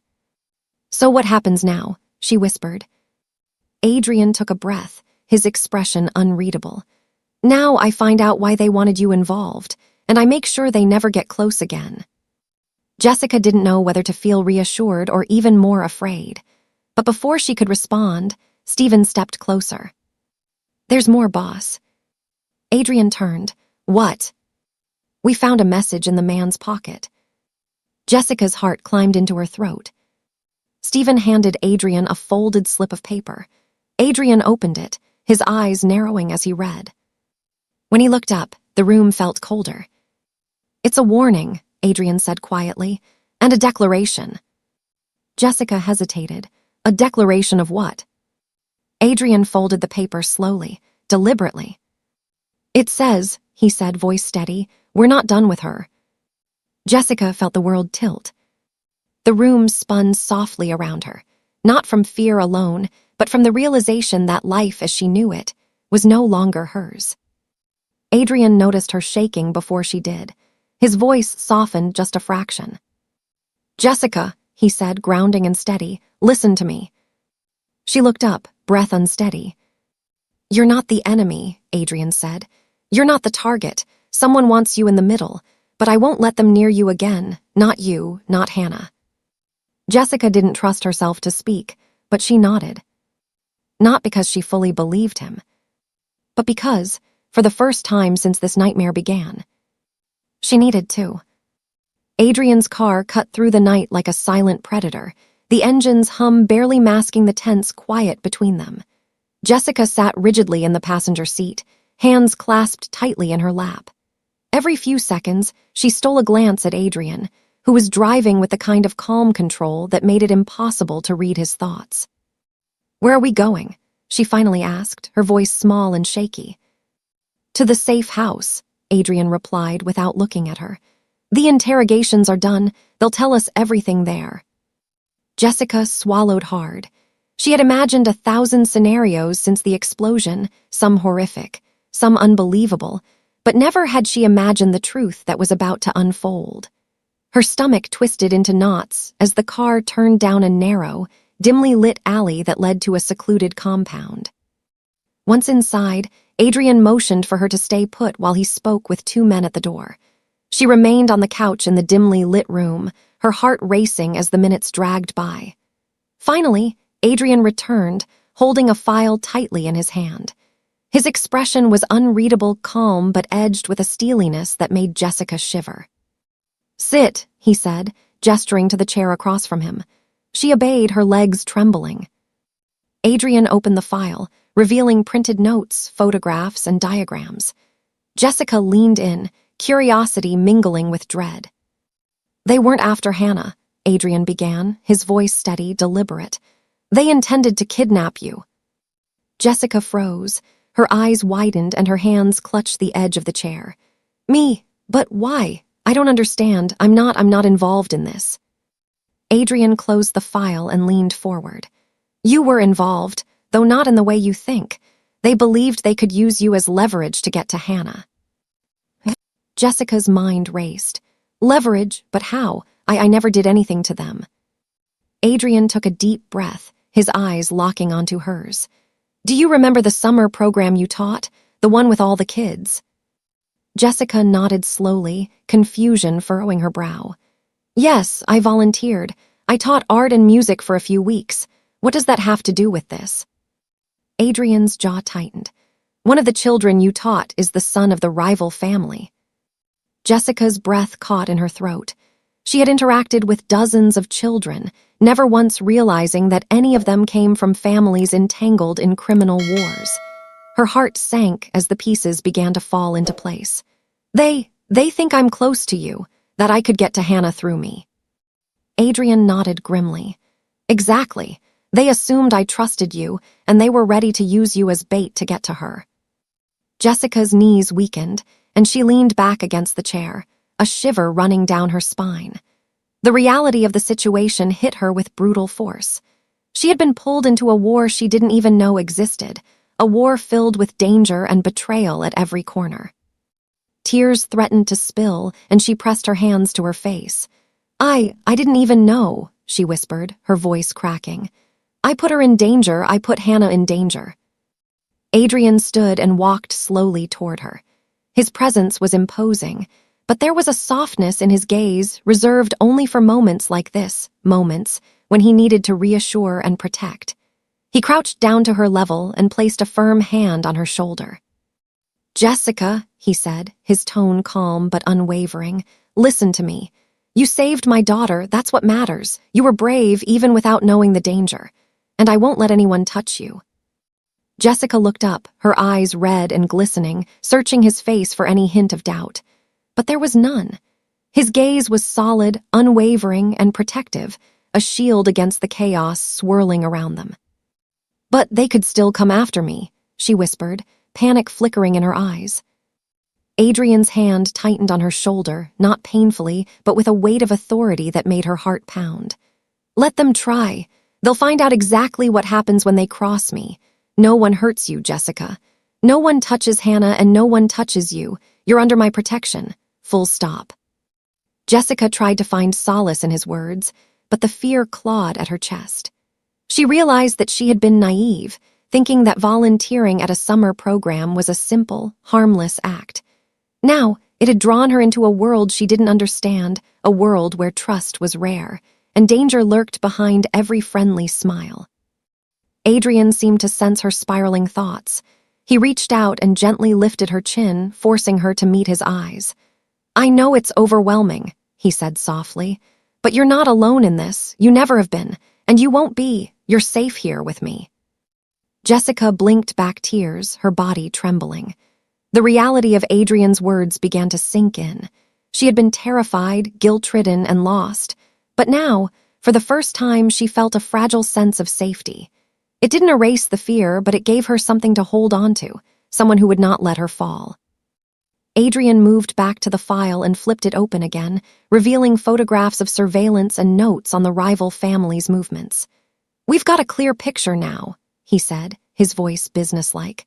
"So what happens now?" she whispered. Adrian took a breath, his expression unreadable. "Now I find out why they wanted you involved, and I make sure they never get close again." Jessica didn't know whether to feel reassured or even more afraid. But before she could respond, Stephen stepped closer. "There's more, boss." Adrian turned. "What?" "We found a message in the man's pocket." Jessica's heart climbed into her throat. Stephen handed Adrian a folded slip of paper. Adrian opened it, his eyes narrowing as he read. When he looked up, the room felt colder. "It's a warning," Adrian said quietly, "and a declaration." Jessica hesitated. A declaration of what? Adrian folded the paper slowly, deliberately. "It says," he said, voice steady, "we're not done with her." Jessica felt the world tilt. The room spun softly around her, not from fear alone, but from the realization that life as she knew it was no longer hers. Adrian noticed her shaking before she did. His voice softened just a fraction. "Jessica," he said, grounding and steady, "listen to me." She looked up, breath unsteady. "You're not the enemy," Adrian said. "You're not the target. Someone wants you in the middle, but I won't let them near you again. Not you, not Hannah." Jessica didn't trust herself to speak, but she nodded. Not because she fully believed him, but because, for the first time since this nightmare began, she needed to. Adrian's car cut through the night like a silent predator, the engine's hum barely masking the tense quiet between them. Jessica sat rigidly in the passenger seat, hands clasped tightly in her lap. Every few seconds, she stole a glance at Adrian, who was driving with the kind of calm control that made it impossible to read his thoughts. "Where are we going?" she finally asked, her voice small and shaky. "To the safe house," Adrian replied without looking at her. "The interrogations are done. They'll tell us everything there." Jessica swallowed hard. She had imagined 1,000 scenarios since the explosion, some horrific, some unbelievable, but never had she imagined the truth that was about to unfold. Her stomach twisted into knots as the car turned down a narrow, dimly lit alley that led to a secluded compound. Once inside, Adrian motioned for her to stay put while he spoke with 2 men at the door. She remained on the couch in the dimly lit room, her heart racing as the minutes dragged by. Finally, Adrian returned, holding a file tightly in his hand. His expression was unreadable calm but edged with a steeliness that made Jessica shiver. "Sit," he said, gesturing to the chair across from him. She obeyed, her legs trembling. Adrian opened the file, revealing printed notes, photographs, and diagrams. Jessica leaned in, curiosity mingling with dread. "They weren't after Hannah," Adrian began, his voice steady, deliberate. "They intended to kidnap you." Jessica froze. Her eyes widened and her hands clutched the edge of the chair. "Me? But why? I don't understand. I'm not involved in this." Adrian closed the file and leaned forward. "You were involved. though not in the way you think. They believed they could use you as leverage to get to Hannah. Jessica's mind raced. Leverage, but how? I never did anything to them. Adrian took a deep breath, his eyes locking onto hers. Do you remember the summer program you taught? The one with all the kids? Jessica nodded slowly, confusion furrowing her brow. Yes, I volunteered. I taught art and music for a few weeks. What does that have to do with this? Adrian's jaw tightened. One of the children you taught is the son of the rival family. Jessica's breath caught in her throat. She had interacted with dozens of children, never once realizing that any of them came from families entangled in criminal wars. Her heart sank as the pieces began to fall into place. They think I'm close to you, that I could get to Hannah through me. Adrian nodded grimly. Exactly. They assumed I trusted you, and they were ready to use you as bait to get to her. Jessica's knees weakened, and she leaned back against the chair, a shiver running down her spine. The reality of the situation hit her with brutal force. She had been pulled into a war she didn't even know existed, a war filled with danger and betrayal at every corner. Tears threatened to spill, and she pressed her hands to her face. I didn't even know, she whispered, her voice cracking. I put her in danger, I put Hannah in danger. Adrian stood and walked slowly toward her. His presence was imposing, but there was a softness in his gaze reserved only for moments like this, moments when he needed to reassure and protect. He crouched down to her level and placed a firm hand on her shoulder. Jessica, he said, his tone calm but unwavering, listen to me. You saved my daughter, that's what matters. You were brave even without knowing the danger, and I won't let anyone touch you. Jessica looked up, her eyes red and glistening, searching his face for any hint of doubt. But there was none. His gaze was solid, unwavering, and protective, a shield against the chaos swirling around them. But they could still come after me, she whispered, panic flickering in her eyes. Adrian's hand tightened on her shoulder, not painfully, but with a weight of authority that made her heart pound. Let them try. They'll find out exactly what happens when they cross me. No one hurts you, Jessica. No one touches Hannah and no one touches you. You're under my protection. Full stop. Jessica tried to find solace in his words, but the fear clawed at her chest. She realized that she had been naive, thinking that volunteering at a summer program was a simple, harmless act. Now, it had drawn her into a world she didn't understand, a world where trust was rare, and danger lurked behind every friendly smile. Adrian seemed to sense her spiraling thoughts. He reached out and gently lifted her chin, forcing her to meet his eyes. I know it's overwhelming, he said softly, but you're not alone in this. You never have been, and you won't be. You're safe here with me. Jessica blinked back tears, her body trembling. The reality of Adrian's words began to sink in. She had been terrified, guilt-ridden, and lost, but now, for the first time, she felt a fragile sense of safety. It didn't erase the fear, but it gave her something to hold on to, someone who would not let her fall. Adrian moved back to the file and flipped it open again, revealing photographs of surveillance and notes on the rival family's movements. We've got a clear picture now, he said, his voice businesslike.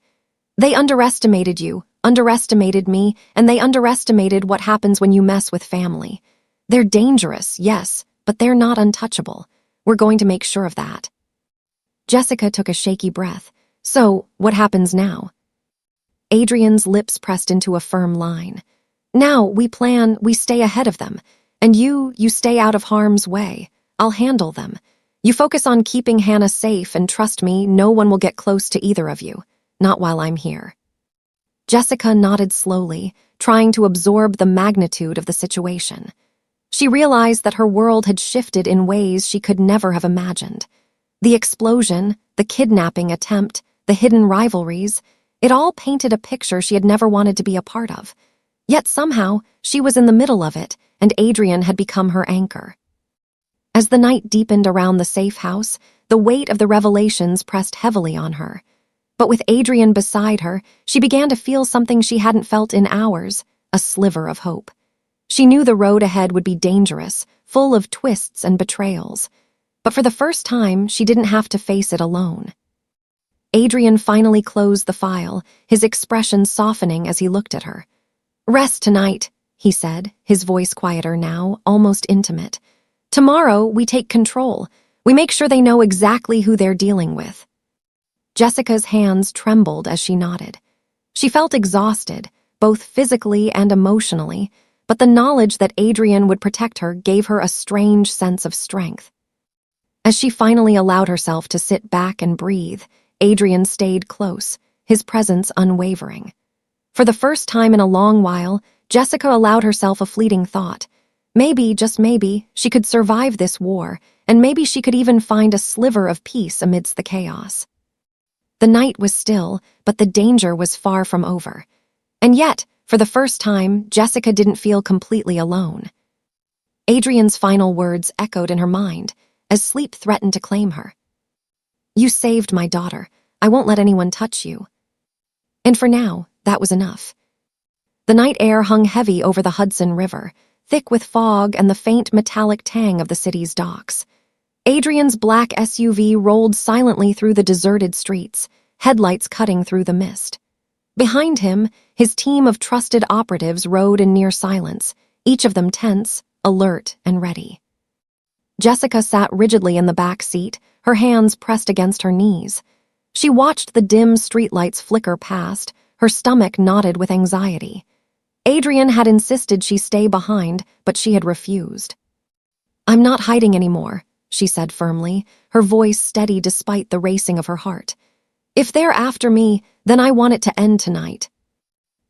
They underestimated you, underestimated me, and they underestimated what happens when you mess with family. They're dangerous, yes, but they're not untouchable. We're going to make sure of that. Jessica took a shaky breath. So, what happens now? Adrian's lips pressed into a firm line. Now, we stay ahead of them. And you stay out of harm's way. I'll handle them. You focus on keeping Hannah safe, and trust me, no one will get close to either of you. Not while I'm here. Jessica nodded slowly, trying to absorb the magnitude of the situation. She realized that her world had shifted in ways she could never have imagined. The explosion, the kidnapping attempt, the hidden rivalries, it all painted a picture she had never wanted to be a part of. Yet somehow, she was in the middle of it, and Adrian had become her anchor. As the night deepened around the safe house, the weight of the revelations pressed heavily on her. But with Adrian beside her, she began to feel something she hadn't felt in hours, a sliver of hope. She knew the road ahead would be dangerous, full of twists and betrayals. But for the first time, she didn't have to face it alone. Adrian finally closed the file, his expression softening as he looked at her. "Rest tonight," he said, his voice quieter now, almost intimate. "Tomorrow, we take control. We make sure they know exactly who they're dealing with." Jessica's hands trembled as she nodded. She felt exhausted, both physically and emotionally, but the knowledge that Adrian would protect her gave her a strange sense of strength. As she finally allowed herself to sit back and breathe, Adrian stayed close, his presence unwavering. For the first time in a long while, Jessica allowed herself a fleeting thought. Maybe, just maybe, she could survive this war, and maybe she could even find a sliver of peace amidst the chaos. The night was still, but the danger was far from over. And yet, for the first time, Jessica didn't feel completely alone. Adrian's final words echoed in her mind, as sleep threatened to claim her. "You saved my daughter. I won't let anyone touch you." And for now, that was enough. The night air hung heavy over the Hudson River, thick with fog and the faint metallic tang of the city's docks. Adrian's black SUV rolled silently through the deserted streets, headlights cutting through the mist. Behind him, his team of trusted operatives rode in near silence, each of them tense, alert, and ready. Jessica sat rigidly in the back seat, her hands pressed against her knees. She watched the dim streetlights flicker past, her stomach knotted with anxiety. Adrian had insisted she stay behind, but she had refused. "I'm not hiding anymore," she said firmly, her voice steady despite the racing of her heart. "If they're after me, then I want it to end tonight."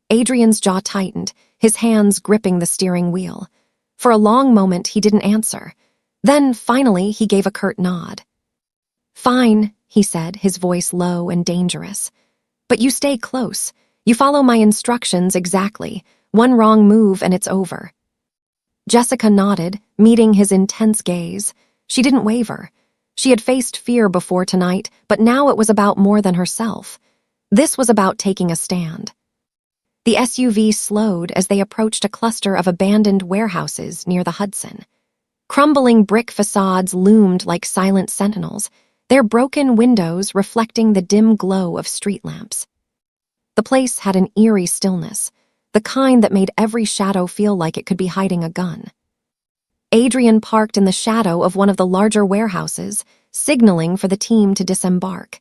Adrian's jaw tightened, his hands gripping the steering wheel. For a long moment, he didn't answer. Then, finally, he gave a curt nod. "Fine," he said, his voice low and dangerous. "But you stay close. You follow my instructions exactly. One wrong move and it's over." Jessica nodded, meeting his intense gaze. She didn't waver. She had faced fear before tonight, but now it was about more than herself. This was about taking a stand. The SUV slowed as they approached a cluster of abandoned warehouses near the Hudson. Crumbling brick facades loomed like silent sentinels, their broken windows reflecting the dim glow of street lamps. The place had an eerie stillness, the kind that made every shadow feel like it could be hiding a gun. Adrian parked in the shadow of one of the larger warehouses, signaling for the team to disembark.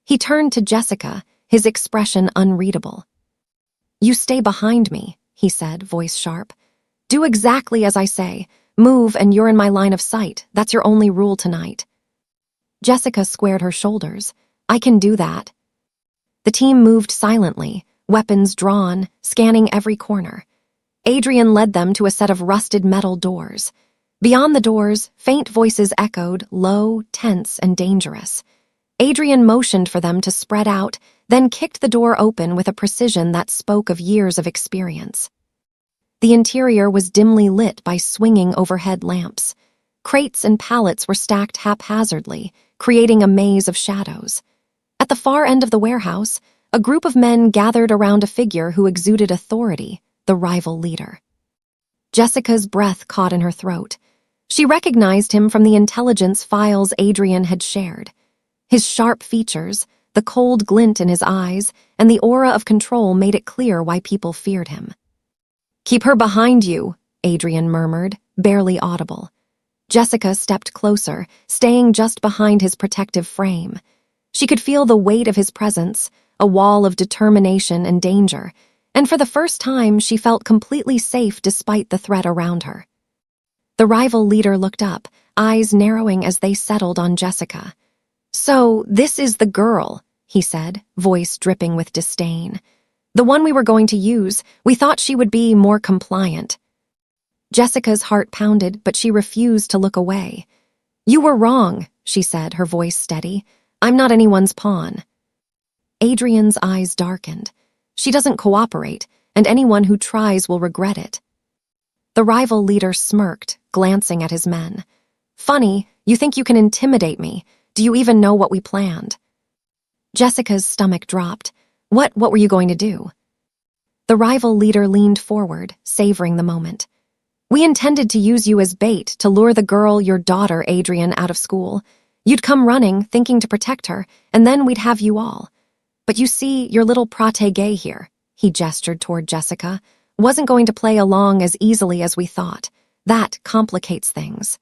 He turned to Jessica, his expression unreadable. "You stay behind me," he said, voice sharp. "Do exactly as I say. Move and you're in my line of sight. That's your only rule tonight." Jessica squared her shoulders. "I can do that." The team moved silently, weapons drawn, scanning every corner. Adrian led them to a set of rusted metal doors. Beyond the doors, faint voices echoed, low, tense, and dangerous. Adrian motioned for them to spread out, then kicked the door open with a precision that spoke of years of experience. The interior was dimly lit by swinging overhead lamps. Crates and pallets were stacked haphazardly, creating a maze of shadows. At the far end of the warehouse, a group of men gathered around a figure who exuded authority, the rival leader. Jessica's breath caught in her throat. She recognized him from the intelligence files Adrian had shared. His sharp features, the cold glint in his eyes, and the aura of control made it clear why people feared him. "Keep her behind you," Adrian murmured, barely audible. Jessica stepped closer, staying just behind his protective frame. She could feel the weight of his presence, a wall of determination and danger, and for the first time she felt completely safe despite the threat around her. The rival leader looked up, eyes narrowing as they settled on Jessica. "So, this is the girl," he said, voice dripping with disdain. "The one we were going to use. We thought she would be more compliant." Jessica's heart pounded, but she refused to look away. "You were wrong," she said, her voice steady. "I'm not anyone's pawn." Adrian's eyes darkened. "She doesn't cooperate, and anyone who tries will regret it." The rival leader smirked, glancing at his men. "Funny, you think you can intimidate me. Do you even know what we planned?" Jessica's stomach dropped. What were you going to do?" The rival leader leaned forward, savoring the moment. "We intended to use you as bait to lure the girl, your daughter, Adrian, out of school. You'd come running, thinking to protect her, and then we'd have you all. But you see, your little protégé here," he gestured toward Jessica, "wasn't going to play along as easily as we thought. That complicates things."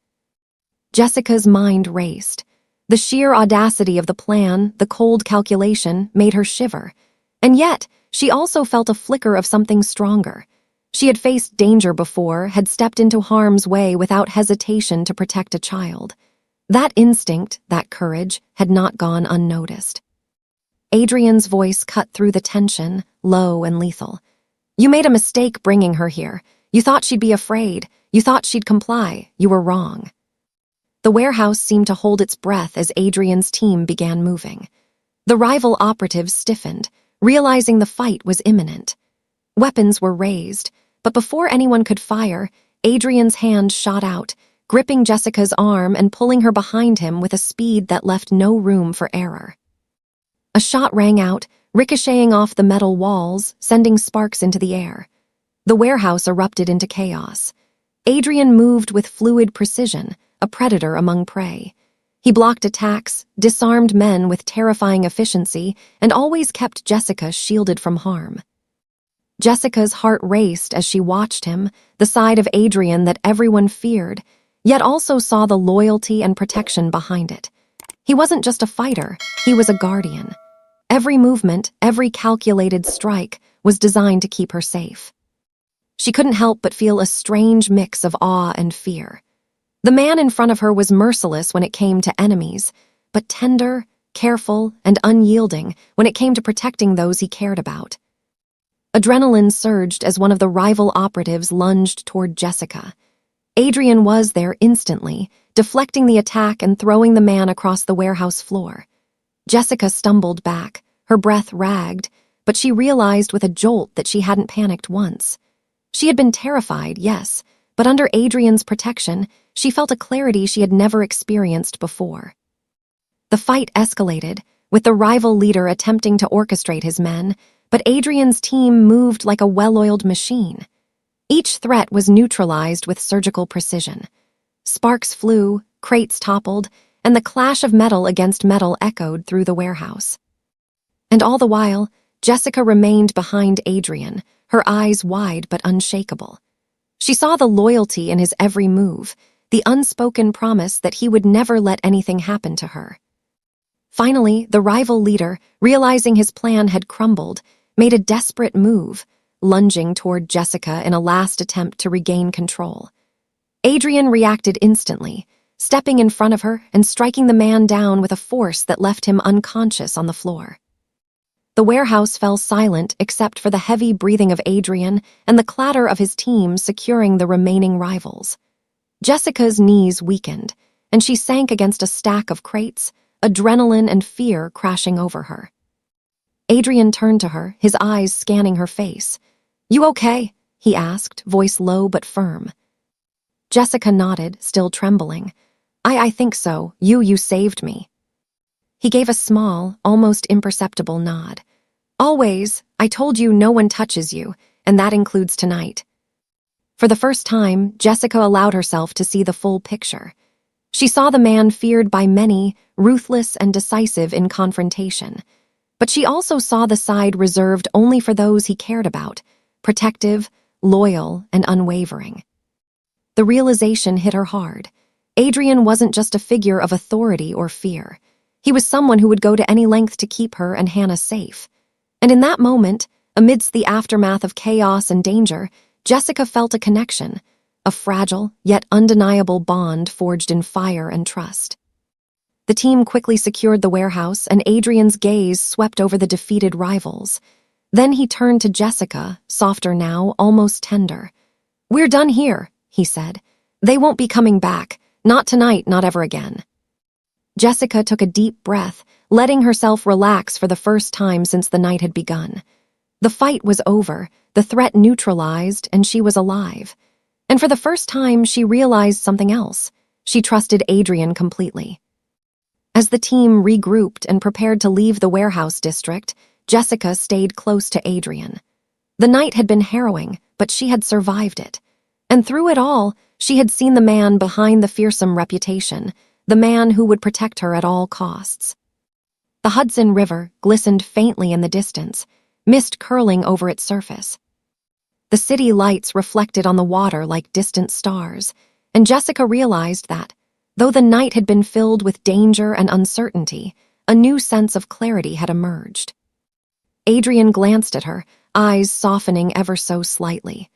Jessica's mind raced. The sheer audacity of the plan, the cold calculation, made her shiver. And yet, she also felt a flicker of something stronger. She had faced danger before, had stepped into harm's way without hesitation to protect a child. That instinct, that courage, had not gone unnoticed. Adrian's voice cut through the tension, low and lethal. "You made a mistake bringing her here. You thought she'd be afraid. You thought she'd comply. You were wrong." The warehouse seemed to hold its breath as Adrian's team began moving. The rival operatives stiffened, realizing the fight was imminent. Weapons were raised, but before anyone could fire, Adrian's hand shot out, gripping Jessica's arm and pulling her behind him with a speed that left no room for error. A shot rang out, ricocheting off the metal walls, sending sparks into the air. The warehouse erupted into chaos. Adrian moved with fluid precision, a predator among prey. He blocked attacks, disarmed men with terrifying efficiency, and always kept Jessica shielded from harm. Jessica's heart raced as she watched him, the side of Adrian that everyone feared, yet also saw the loyalty and protection behind it. He wasn't just a fighter, he was a guardian. Every movement, every calculated strike was designed to keep her safe. She couldn't help but feel a strange mix of awe and fear. The man in front of her was merciless when it came to enemies, but tender, careful, and unyielding when it came to protecting those he cared about. Adrenaline surged as one of the rival operatives lunged toward Jessica. Adrian was there instantly, deflecting the attack and throwing the man across the warehouse floor. Jessica stumbled back, her breath ragged, but she realized with a jolt that she hadn't panicked once. She had been terrified, yes, but under Adrian's protection, she felt a clarity she had never experienced before. The fight escalated, with the rival leader attempting to orchestrate his men, but Adrian's team moved like a well-oiled machine. Each threat was neutralized with surgical precision. Sparks flew, crates toppled, and the clash of metal against metal echoed through the warehouse. And all the while, Jessica remained behind Adrian, her eyes wide but unshakable. She saw the loyalty in his every move, the unspoken promise that he would never let anything happen to her. Finally, the rival leader, realizing his plan had crumbled, made a desperate move, lunging toward Jessica in a last attempt to regain control. Adrian reacted instantly, stepping in front of her and striking the man down with a force that left him unconscious on the floor. The warehouse fell silent except for the heavy breathing of Adrian and the clatter of his team securing the remaining rivals. Jessica's knees weakened, and she sank against a stack of crates, adrenaline and fear crashing over her. Adrian turned to her, his eyes scanning her face. "You okay?" he asked, voice low but firm. Jessica nodded, still trembling. I think so. You saved me." He gave a small, almost imperceptible nod. "Always, I told you no one touches you, and that includes tonight." For the first time, Jessica allowed herself to see the full picture. She saw the man feared by many, ruthless and decisive in confrontation. But she also saw the side reserved only for those he cared about, protective, loyal, and unwavering. The realization hit her hard. Adrian wasn't just a figure of authority or fear. He was someone who would go to any length to keep her and Hannah safe. And in that moment, amidst the aftermath of chaos and danger, Jessica felt a connection, a fragile yet undeniable bond forged in fire and trust. The team quickly secured the warehouse, and Adrian's gaze swept over the defeated rivals. Then he turned to Jessica, softer now, almost tender. "We're done here," he said. "They won't be coming back. Not tonight, not ever again." Jessica took a deep breath, letting herself relax for the first time since the night had begun. The fight was over, the threat neutralized, and she was alive. And for the first time, she realized something else. She trusted Adrian completely. As the team regrouped and prepared to leave the warehouse district, Jessica stayed close to Adrian. The night had been harrowing, but she had survived it. And through it all, she had seen the man behind the fearsome reputation, the man who would protect her at all costs. The Hudson River glistened faintly in the distance, mist curling over its surface. The city lights reflected on the water like distant stars, and Jessica realized that, though the night had been filled with danger and uncertainty, a new sense of clarity had emerged. Adrian glanced at her, eyes softening ever so slightly.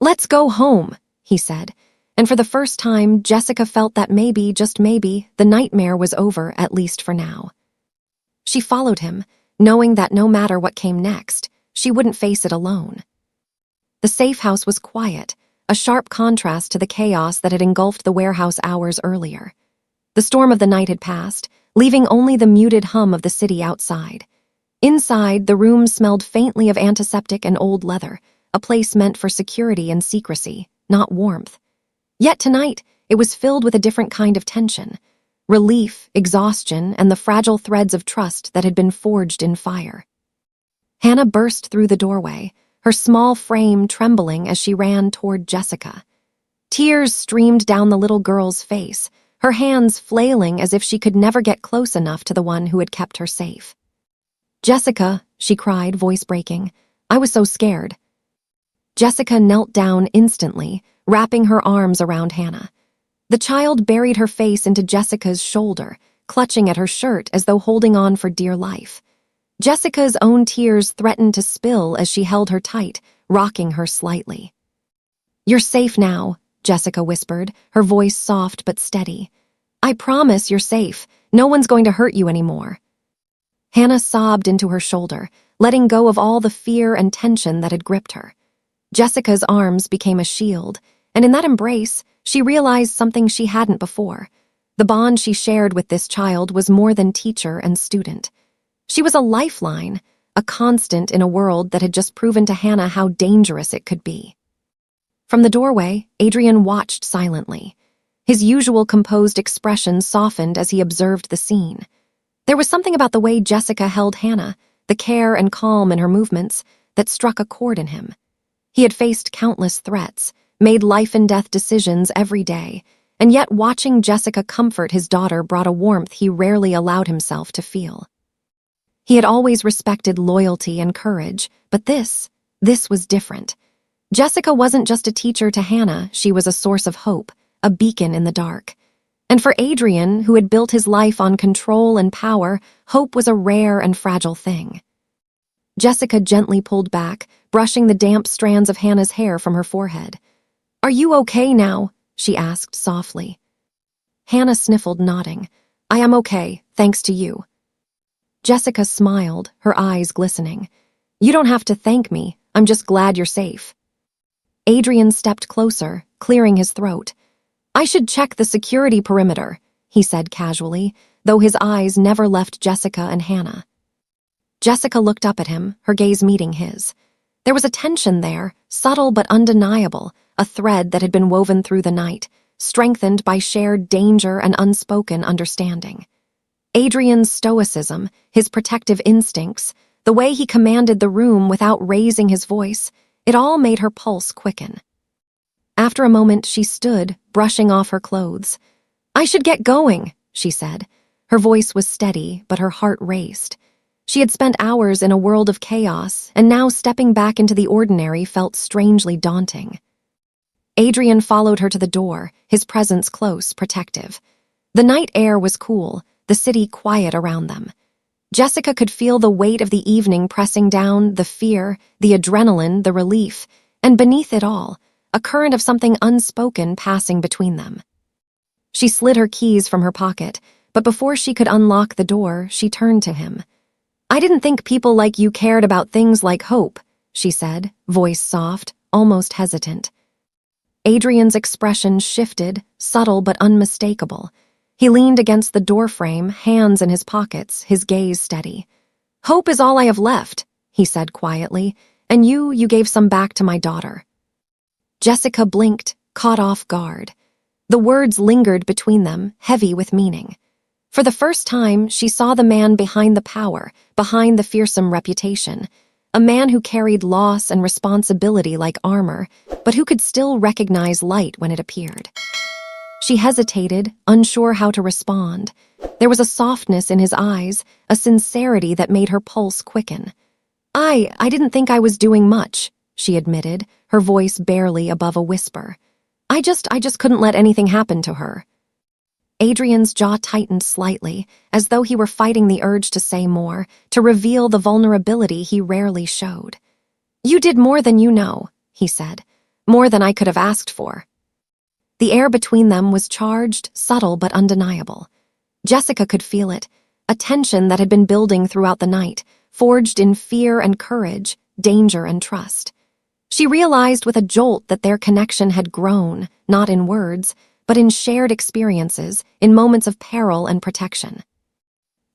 "Let's go home," he said, and for the first time, Jessica felt that maybe, just maybe, the nightmare was over, at least for now. She followed him, knowing that no matter what came next, she wouldn't face it alone. The safe house was quiet, a sharp contrast to the chaos that had engulfed the warehouse hours earlier. The storm of the night had passed, leaving only the muted hum of the city outside. Inside, the room smelled faintly of antiseptic and old leather, a place meant for security and secrecy, not warmth. Yet tonight, it was filled with a different kind of tension: relief, exhaustion, and the fragile threads of trust that had been forged in fire. Hannah burst through the doorway, her small frame trembling as she ran toward Jessica. Tears streamed down the little girl's face, her hands flailing as if she could never get close enough to the one who had kept her safe. "Jessica," she cried, voice breaking. "I was so scared." Jessica knelt down instantly, wrapping her arms around Hannah. The child buried her face into Jessica's shoulder, clutching at her shirt as though holding on for dear life. Jessica's own tears threatened to spill as she held her tight, rocking her slightly. "You're safe now," Jessica whispered, her voice soft but steady. "I promise you're safe. No one's going to hurt you anymore." Hannah sobbed into her shoulder, letting go of all the fear and tension that had gripped her. Jessica's arms became a shield, and in that embrace, she realized something she hadn't before. The bond she shared with this child was more than teacher and student. She was a lifeline, a constant in a world that had just proven to Hannah how dangerous it could be. From the doorway, Adrian watched silently. His usual composed expression softened as he observed the scene. There was something about the way Jessica held Hannah, the care and calm in her movements, that struck a chord in him. He had faced countless threats, made life-and-death decisions every day, and yet watching Jessica comfort his daughter brought a warmth he rarely allowed himself to feel. He had always respected loyalty and courage, but this was different. Jessica wasn't just a teacher to Hannah, she was a source of hope, a beacon in the dark. And for Adrian, who had built his life on control and power, hope was a rare and fragile thing. Jessica gently pulled back, brushing the damp strands of Hannah's hair from her forehead. "Are you okay now?" she asked softly. Hannah sniffled, nodding. "I am okay, thanks to you." Jessica smiled, her eyes glistening. "You don't have to thank me, I'm just glad you're safe." Adrian stepped closer, clearing his throat. "I should check the security perimeter," he said casually, though his eyes never left Jessica and Hannah. Jessica looked up at him, her gaze meeting his. There was a tension there, subtle but undeniable, a thread that had been woven through the night, strengthened by shared danger and unspoken understanding. Adrian's stoicism, his protective instincts, the way he commanded the room without raising his voice, it all made her pulse quicken. After a moment, she stood, brushing off her clothes. "I should get going," she said. Her voice was steady, but her heart raced. She had spent hours in a world of chaos, and now stepping back into the ordinary felt strangely daunting. Adrian followed her to the door, his presence close, protective. The night air was cool, the city quiet around them. Jessica could feel the weight of the evening pressing down, the fear, the adrenaline, the relief, and beneath it all, a current of something unspoken passing between them. She slid her keys from her pocket, but before she could unlock the door, she turned to him. "I didn't think people like you cared about things like hope," she said, voice soft, almost hesitant. Adrian's expression shifted, subtle but unmistakable. He leaned against the doorframe, hands in his pockets, his gaze steady. "Hope is all I have left," he said quietly, "and you gave some back to my daughter." Jessica blinked, caught off guard. The words lingered between them, heavy with meaning. For the first time, she saw the man behind the power, behind the fearsome reputation, a man who carried loss and responsibility like armor, but who could still recognize light when it appeared. She hesitated, unsure how to respond. There was a softness in his eyes, a sincerity that made her pulse quicken. I didn't think I was doing much," she admitted, her voice barely above a whisper. I just couldn't let anything happen to her." Adrian's jaw tightened slightly, as though he were fighting the urge to say more, to reveal the vulnerability he rarely showed. "You did more than you know," he said. "More than I could have asked for." The air between them was charged, subtle but undeniable. Jessica could feel it, a tension that had been building throughout the night, forged in fear and courage, danger and trust. She realized with a jolt that their connection had grown, not in words, but in shared experiences, in moments of peril and protection.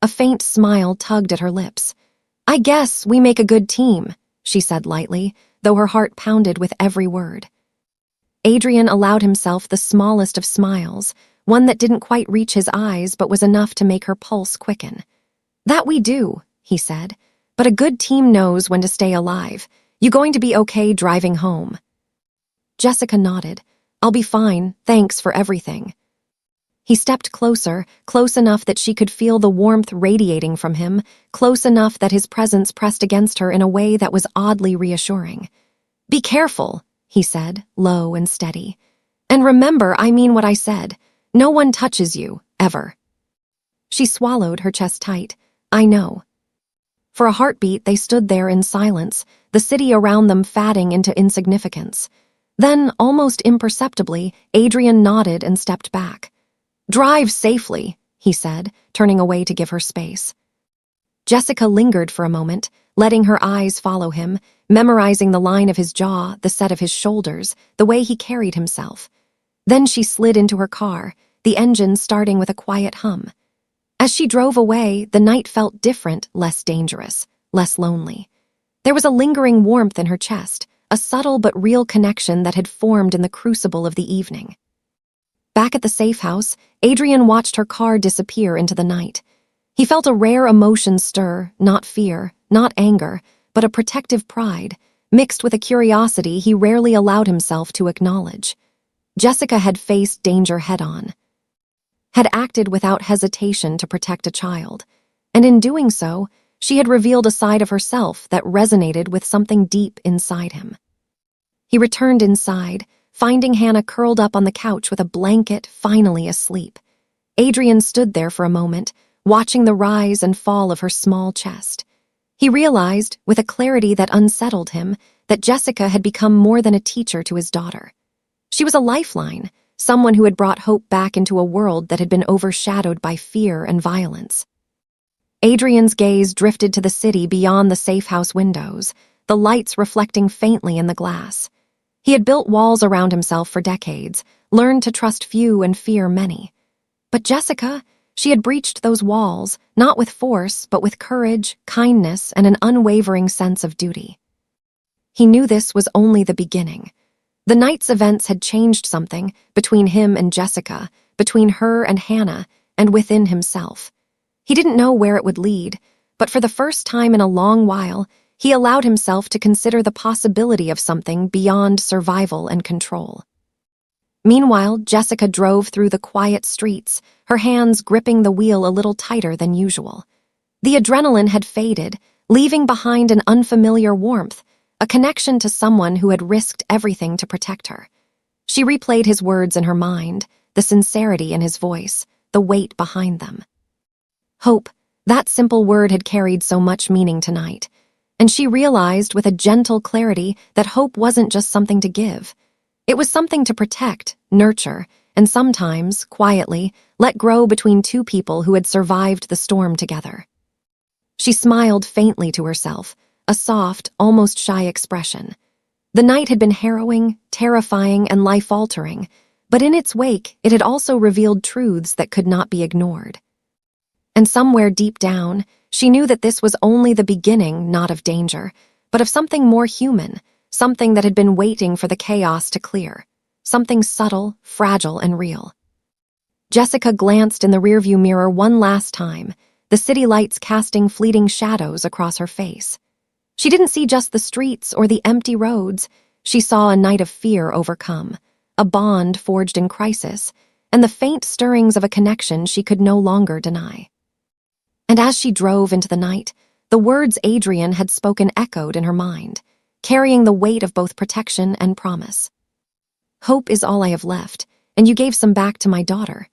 A faint smile tugged at her lips. "I guess we make a good team," she said lightly, though her heart pounded with every word. Adrian allowed himself the smallest of smiles, one that didn't quite reach his eyes but was enough to make her pulse quicken. "That we do," he said, "but a good team knows when to stay alive. You going to be okay driving home?" Jessica nodded. "I'll be fine, thanks for everything." He stepped closer, close enough that she could feel the warmth radiating from him, close enough that his presence pressed against her in a way that was oddly reassuring. "Be careful," he said, low and steady. "And remember, I mean what I said. No one touches you, ever." She swallowed, her chest tight. "I know." For a heartbeat, they stood there in silence, the city around them fading into insignificance. Then, almost imperceptibly, Adrian nodded and stepped back. "Drive safely," he said, turning away to give her space. Jessica lingered for a moment, letting her eyes follow him, memorizing the line of his jaw, the set of his shoulders, the way he carried himself. Then she slid into her car, the engine starting with a quiet hum. As she drove away, the night felt different, less dangerous, less lonely. There was a lingering warmth in her chest, a subtle but real connection that had formed in the crucible of the evening. Back at the safe house, Adrian watched her car disappear into the night. He felt a rare emotion stir, not fear, not anger, but a protective pride, mixed with a curiosity he rarely allowed himself to acknowledge. Jessica had faced danger head-on, had acted without hesitation to protect a child, and in doing so, she had revealed a side of herself that resonated with something deep inside him. He returned inside, finding Hannah curled up on the couch with a blanket, finally asleep. Adrian stood there for a moment, watching the rise and fall of her small chest. He realized, with a clarity that unsettled him, that Jessica had become more than a teacher to his daughter. She was a lifeline, someone who had brought hope back into a world that had been overshadowed by fear and violence. Adrian's gaze drifted to the city beyond the safe house windows, the lights reflecting faintly in the glass. He had built walls around himself for decades, learned to trust few and fear many. But Jessica, she had breached those walls, not with force, but with courage, kindness, and an unwavering sense of duty. He knew this was only the beginning. The night's events had changed something between him and Jessica, between her and Hannah, and within himself. He didn't know where it would lead, but for the first time in a long while, he allowed himself to consider the possibility of something beyond survival and control. Meanwhile, Jessica drove through the quiet streets, her hands gripping the wheel a little tighter than usual. The adrenaline had faded, leaving behind an unfamiliar warmth, a connection to someone who had risked everything to protect her. She replayed his words in her mind, the sincerity in his voice, the weight behind them. Hope, that simple word had carried so much meaning tonight, and she realized with a gentle clarity that hope wasn't just something to give. It was something to protect, nurture, and sometimes, quietly, let grow between two people who had survived the storm together. She smiled faintly to herself, a soft, almost shy expression. The night had been harrowing, terrifying, and life-altering, but in its wake, it had also revealed truths that could not be ignored. And somewhere deep down, she knew that this was only the beginning, not of danger, but of something more human, something that had been waiting for the chaos to clear, something subtle, fragile, and real. Jessica glanced in the rearview mirror one last time, the city lights casting fleeting shadows across her face. She didn't see just the streets or the empty roads. She saw a night of fear overcome, a bond forged in crisis, and the faint stirrings of a connection she could no longer deny. And as she drove into the night, the words Adrian had spoken echoed in her mind, carrying the weight of both protection and promise. "Hope is all I have left, and you gave some back to my daughter."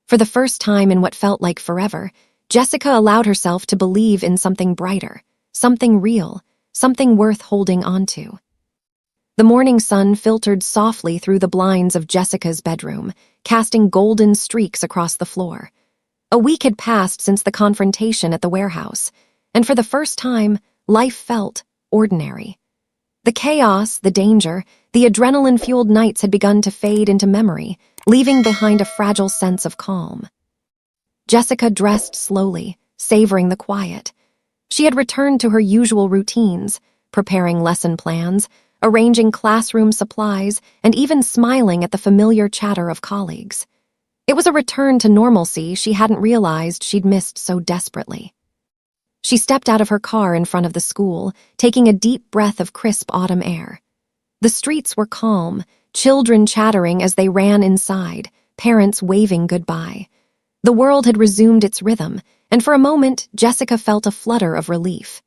For the first time in what felt like forever, Jessica allowed herself to believe in something brighter, something real, something worth holding on to. The morning sun filtered softly through the blinds of Jessica's bedroom, casting golden streaks across the floor. A week had passed since the confrontation at the warehouse, and for the first time, life felt ordinary. The chaos, the danger, the adrenaline-fueled nights had begun to fade into memory, leaving behind a fragile sense of calm. Jessica dressed slowly, savoring the quiet. She had returned to her usual routines, preparing lesson plans, arranging classroom supplies, and even smiling at the familiar chatter of colleagues. It was a return to normalcy she hadn't realized she'd missed so desperately. She stepped out of her car in front of the school, taking a deep breath of crisp autumn air. The streets were calm, children chattering as they ran inside, parents waving goodbye. The world had resumed its rhythm, and for a moment, Jessica felt a flutter of relief.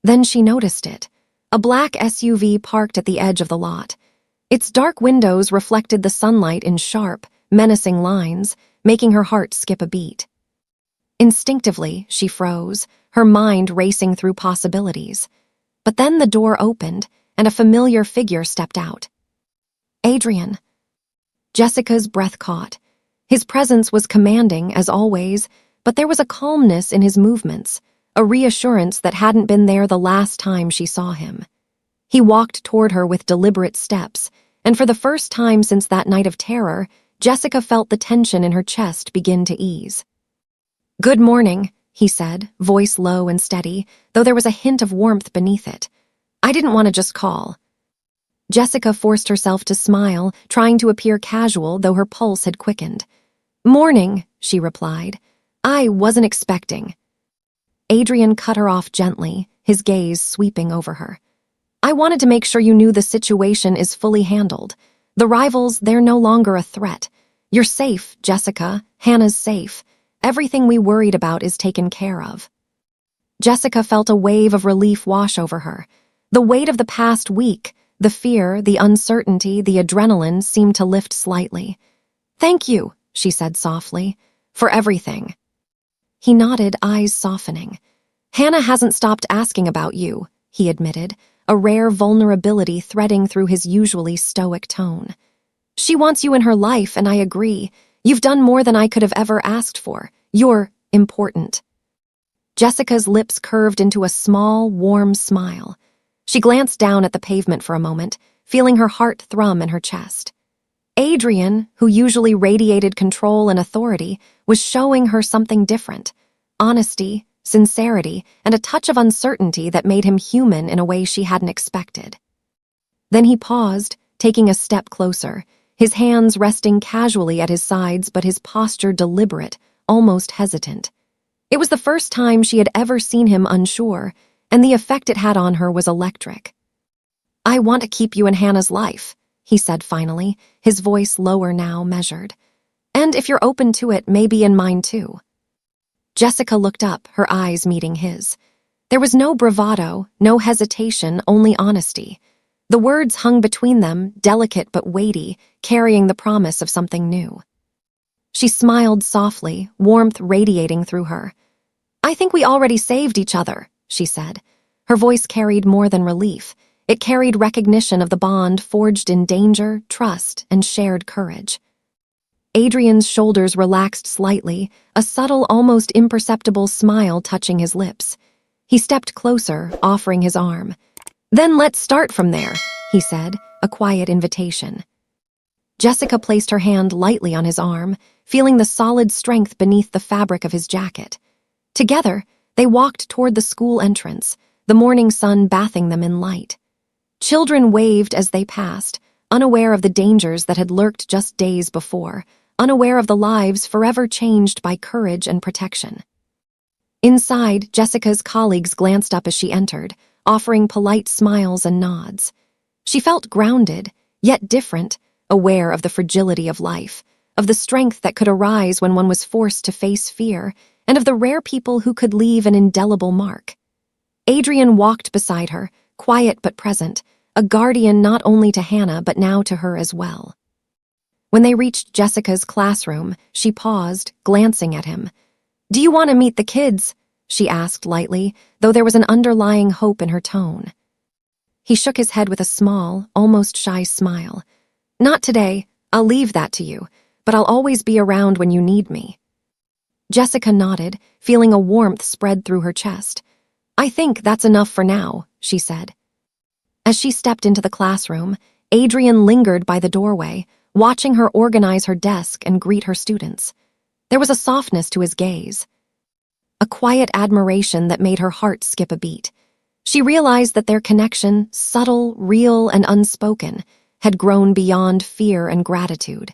Then she noticed it. A black SUV parked at the edge of the lot. Its dark windows reflected the sunlight in sharp, menacing lines, making her heart skip a beat. Instinctively, she froze, her mind racing through possibilities. But then the door opened, and a familiar figure stepped out. Adrian. Jessica's breath caught. His presence was commanding, as always, but there was a calmness in his movements, a reassurance that hadn't been there the last time she saw him. He walked toward her with deliberate steps, and for the first time since that night of terror, Jessica felt the tension in her chest begin to ease. "Good morning," he said, voice low and steady, though there was a hint of warmth beneath it. "I didn't want to just call." Jessica forced herself to smile, trying to appear casual, though her pulse had quickened. "Morning," she replied. "I wasn't expecting." Adrian cut her off gently, his gaze sweeping over her. "I wanted to make sure you knew the situation is fully handled. The rivals, they're no longer a threat. You're safe, Jessica. Hannah's safe. Everything we worried about is taken care of." Jessica felt a wave of relief wash over her. The weight of the past week, the fear, the uncertainty, the adrenaline seemed to lift slightly. "Thank you," she said softly, "for everything." He nodded, eyes softening. "Hannah hasn't stopped asking about you," he admitted, a rare vulnerability threading through his usually stoic tone. "She wants you in her life, and I agree. You've done more than I could have ever asked for. You're important." Jessica's lips curved into a small, warm smile. She glanced down at the pavement for a moment, feeling her heart thrum in her chest. Adrian, who usually radiated control and authority, was showing her something different: honesty, sincerity, and a touch of uncertainty that made him human in a way she hadn't expected. Then he paused, taking a step closer, his hands resting casually at his sides but his posture deliberate, almost hesitant. It was the first time she had ever seen him unsure, and the effect it had on her was electric. "I want to keep you in Hannah's life," he said finally, his voice lower now, measured. "And if you're open to it, maybe in mine too." Jessica looked up, her eyes meeting his. There was no bravado, no hesitation, only honesty. The words hung between them, delicate but weighty, carrying the promise of something new. She smiled softly, warmth radiating through her. "I think we already saved each other," she said. Her voice carried more than relief. It carried recognition of the bond forged in danger, trust, and shared courage. Adrian's shoulders relaxed slightly, a subtle, almost imperceptible smile touching his lips. He stepped closer, offering his arm. "Then let's start from there," he said, a quiet invitation. Jessica placed her hand lightly on his arm, feeling the solid strength beneath the fabric of his jacket. Together, they walked toward the school entrance, the morning sun bathing them in light. Children waved as they passed, unaware of the dangers that had lurked just days before, unaware of the lives forever changed by courage and protection. Inside, Jessica's colleagues glanced up as she entered, offering polite smiles and nods. She felt grounded, yet different, aware of the fragility of life, of the strength that could arise when one was forced to face fear, and of the rare people who could leave an indelible mark. Adrian walked beside her, quiet but present, a guardian not only to Hannah but now to her as well. When they reached Jessica's classroom, she paused, glancing at him. "Do you want to meet the kids?" she asked lightly, though there was an underlying hope in her tone. He shook his head with a small, almost shy smile. "Not today. I'll leave that to you, but I'll always be around when you need me." Jessica nodded, feeling a warmth spread through her chest. "I think that's enough for now," she said. As she stepped into the classroom, Adrian lingered by the doorway, watching her organize her desk and greet her students. There was a softness to his gaze, a quiet admiration that made her heart skip a beat. She realized that their connection, subtle, real, and unspoken, had grown beyond fear and gratitude.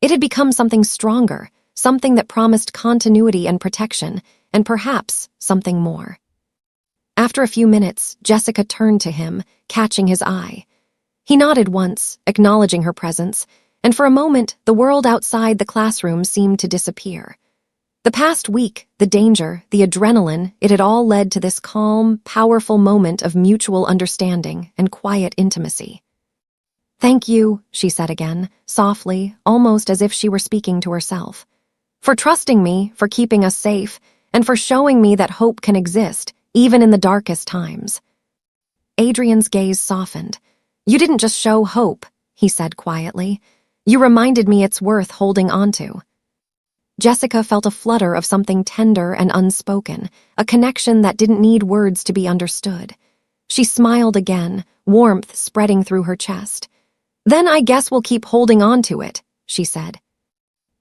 It had become something stronger, something that promised continuity and protection, and perhaps something more. After a few minutes, Jessica turned to him, catching his eye. He nodded once, acknowledging her presence, and for a moment, the world outside the classroom seemed to disappear. The past week, the danger, the adrenaline, it had all led to this calm, powerful moment of mutual understanding and quiet intimacy. "Thank you," she said again, softly, almost as if she were speaking to herself. "For trusting me, for keeping us safe, and for showing me that hope can exist, even in the darkest times." Adrian's gaze softened. "You didn't just show hope," he said quietly. "You reminded me it's worth holding on to." Jessica felt a flutter of something tender and unspoken, a connection that didn't need words to be understood. She smiled again, warmth spreading through her chest. "Then I guess we'll keep holding on to it," she said.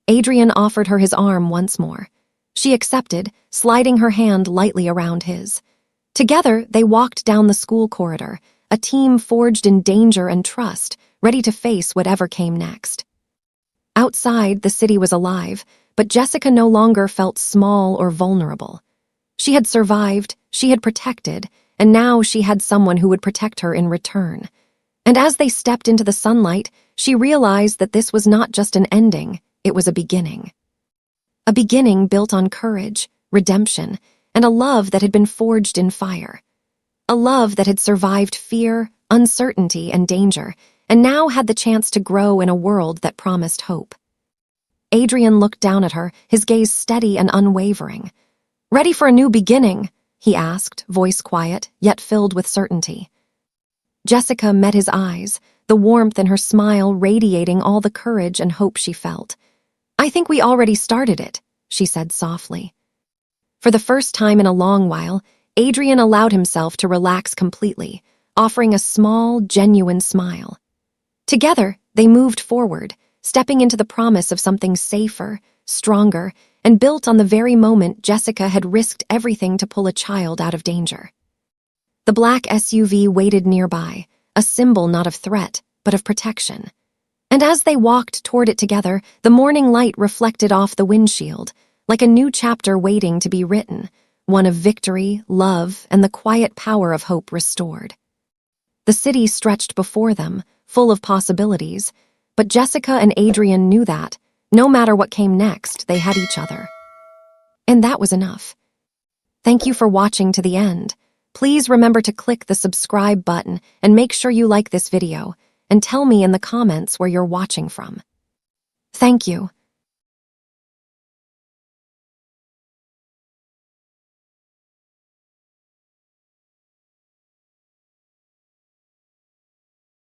Adrian offered her his arm once more. She accepted, sliding her hand lightly around his. Together, they walked down the school corridor, a team forged in danger and trust, ready to face whatever came next. Outside, the city was alive, but Jessica no longer felt small or vulnerable. She had survived, she had protected, and now she had someone who would protect her in return. And as they stepped into the sunlight, she realized that this was not just an ending, it was a beginning. A beginning built on courage, redemption, and a love that had been forged in fire. A love that had survived fear, uncertainty, and danger, and now had the chance to grow in a world that promised hope. Adrian looked down at her, his gaze steady and unwavering. "Ready for a new beginning?" he asked, voice quiet, yet filled with certainty. Jessica met his eyes, the warmth in her smile radiating all the courage and hope she felt. "I think we already started it," she said softly. For the first time in a long while, Adrian allowed himself to relax completely, offering a small, genuine smile. Together, they moved forward, stepping into the promise of something safer, stronger, and built on the very moment Jessica had risked everything to pull a child out of danger. The black SUV waited nearby, a symbol not of threat, but of protection. And as they walked toward it together, the morning light reflected off the windshield, like a new chapter waiting to be written, one of victory, love, and the quiet power of hope restored. The city stretched before them, full of possibilities, but Jessica and Adrian knew that, no matter what came next, they had each other. And that was enough. Thank you for watching to the end. Please remember to click the subscribe button and make sure you like this video, and tell me in the comments where you're watching from. Thank you.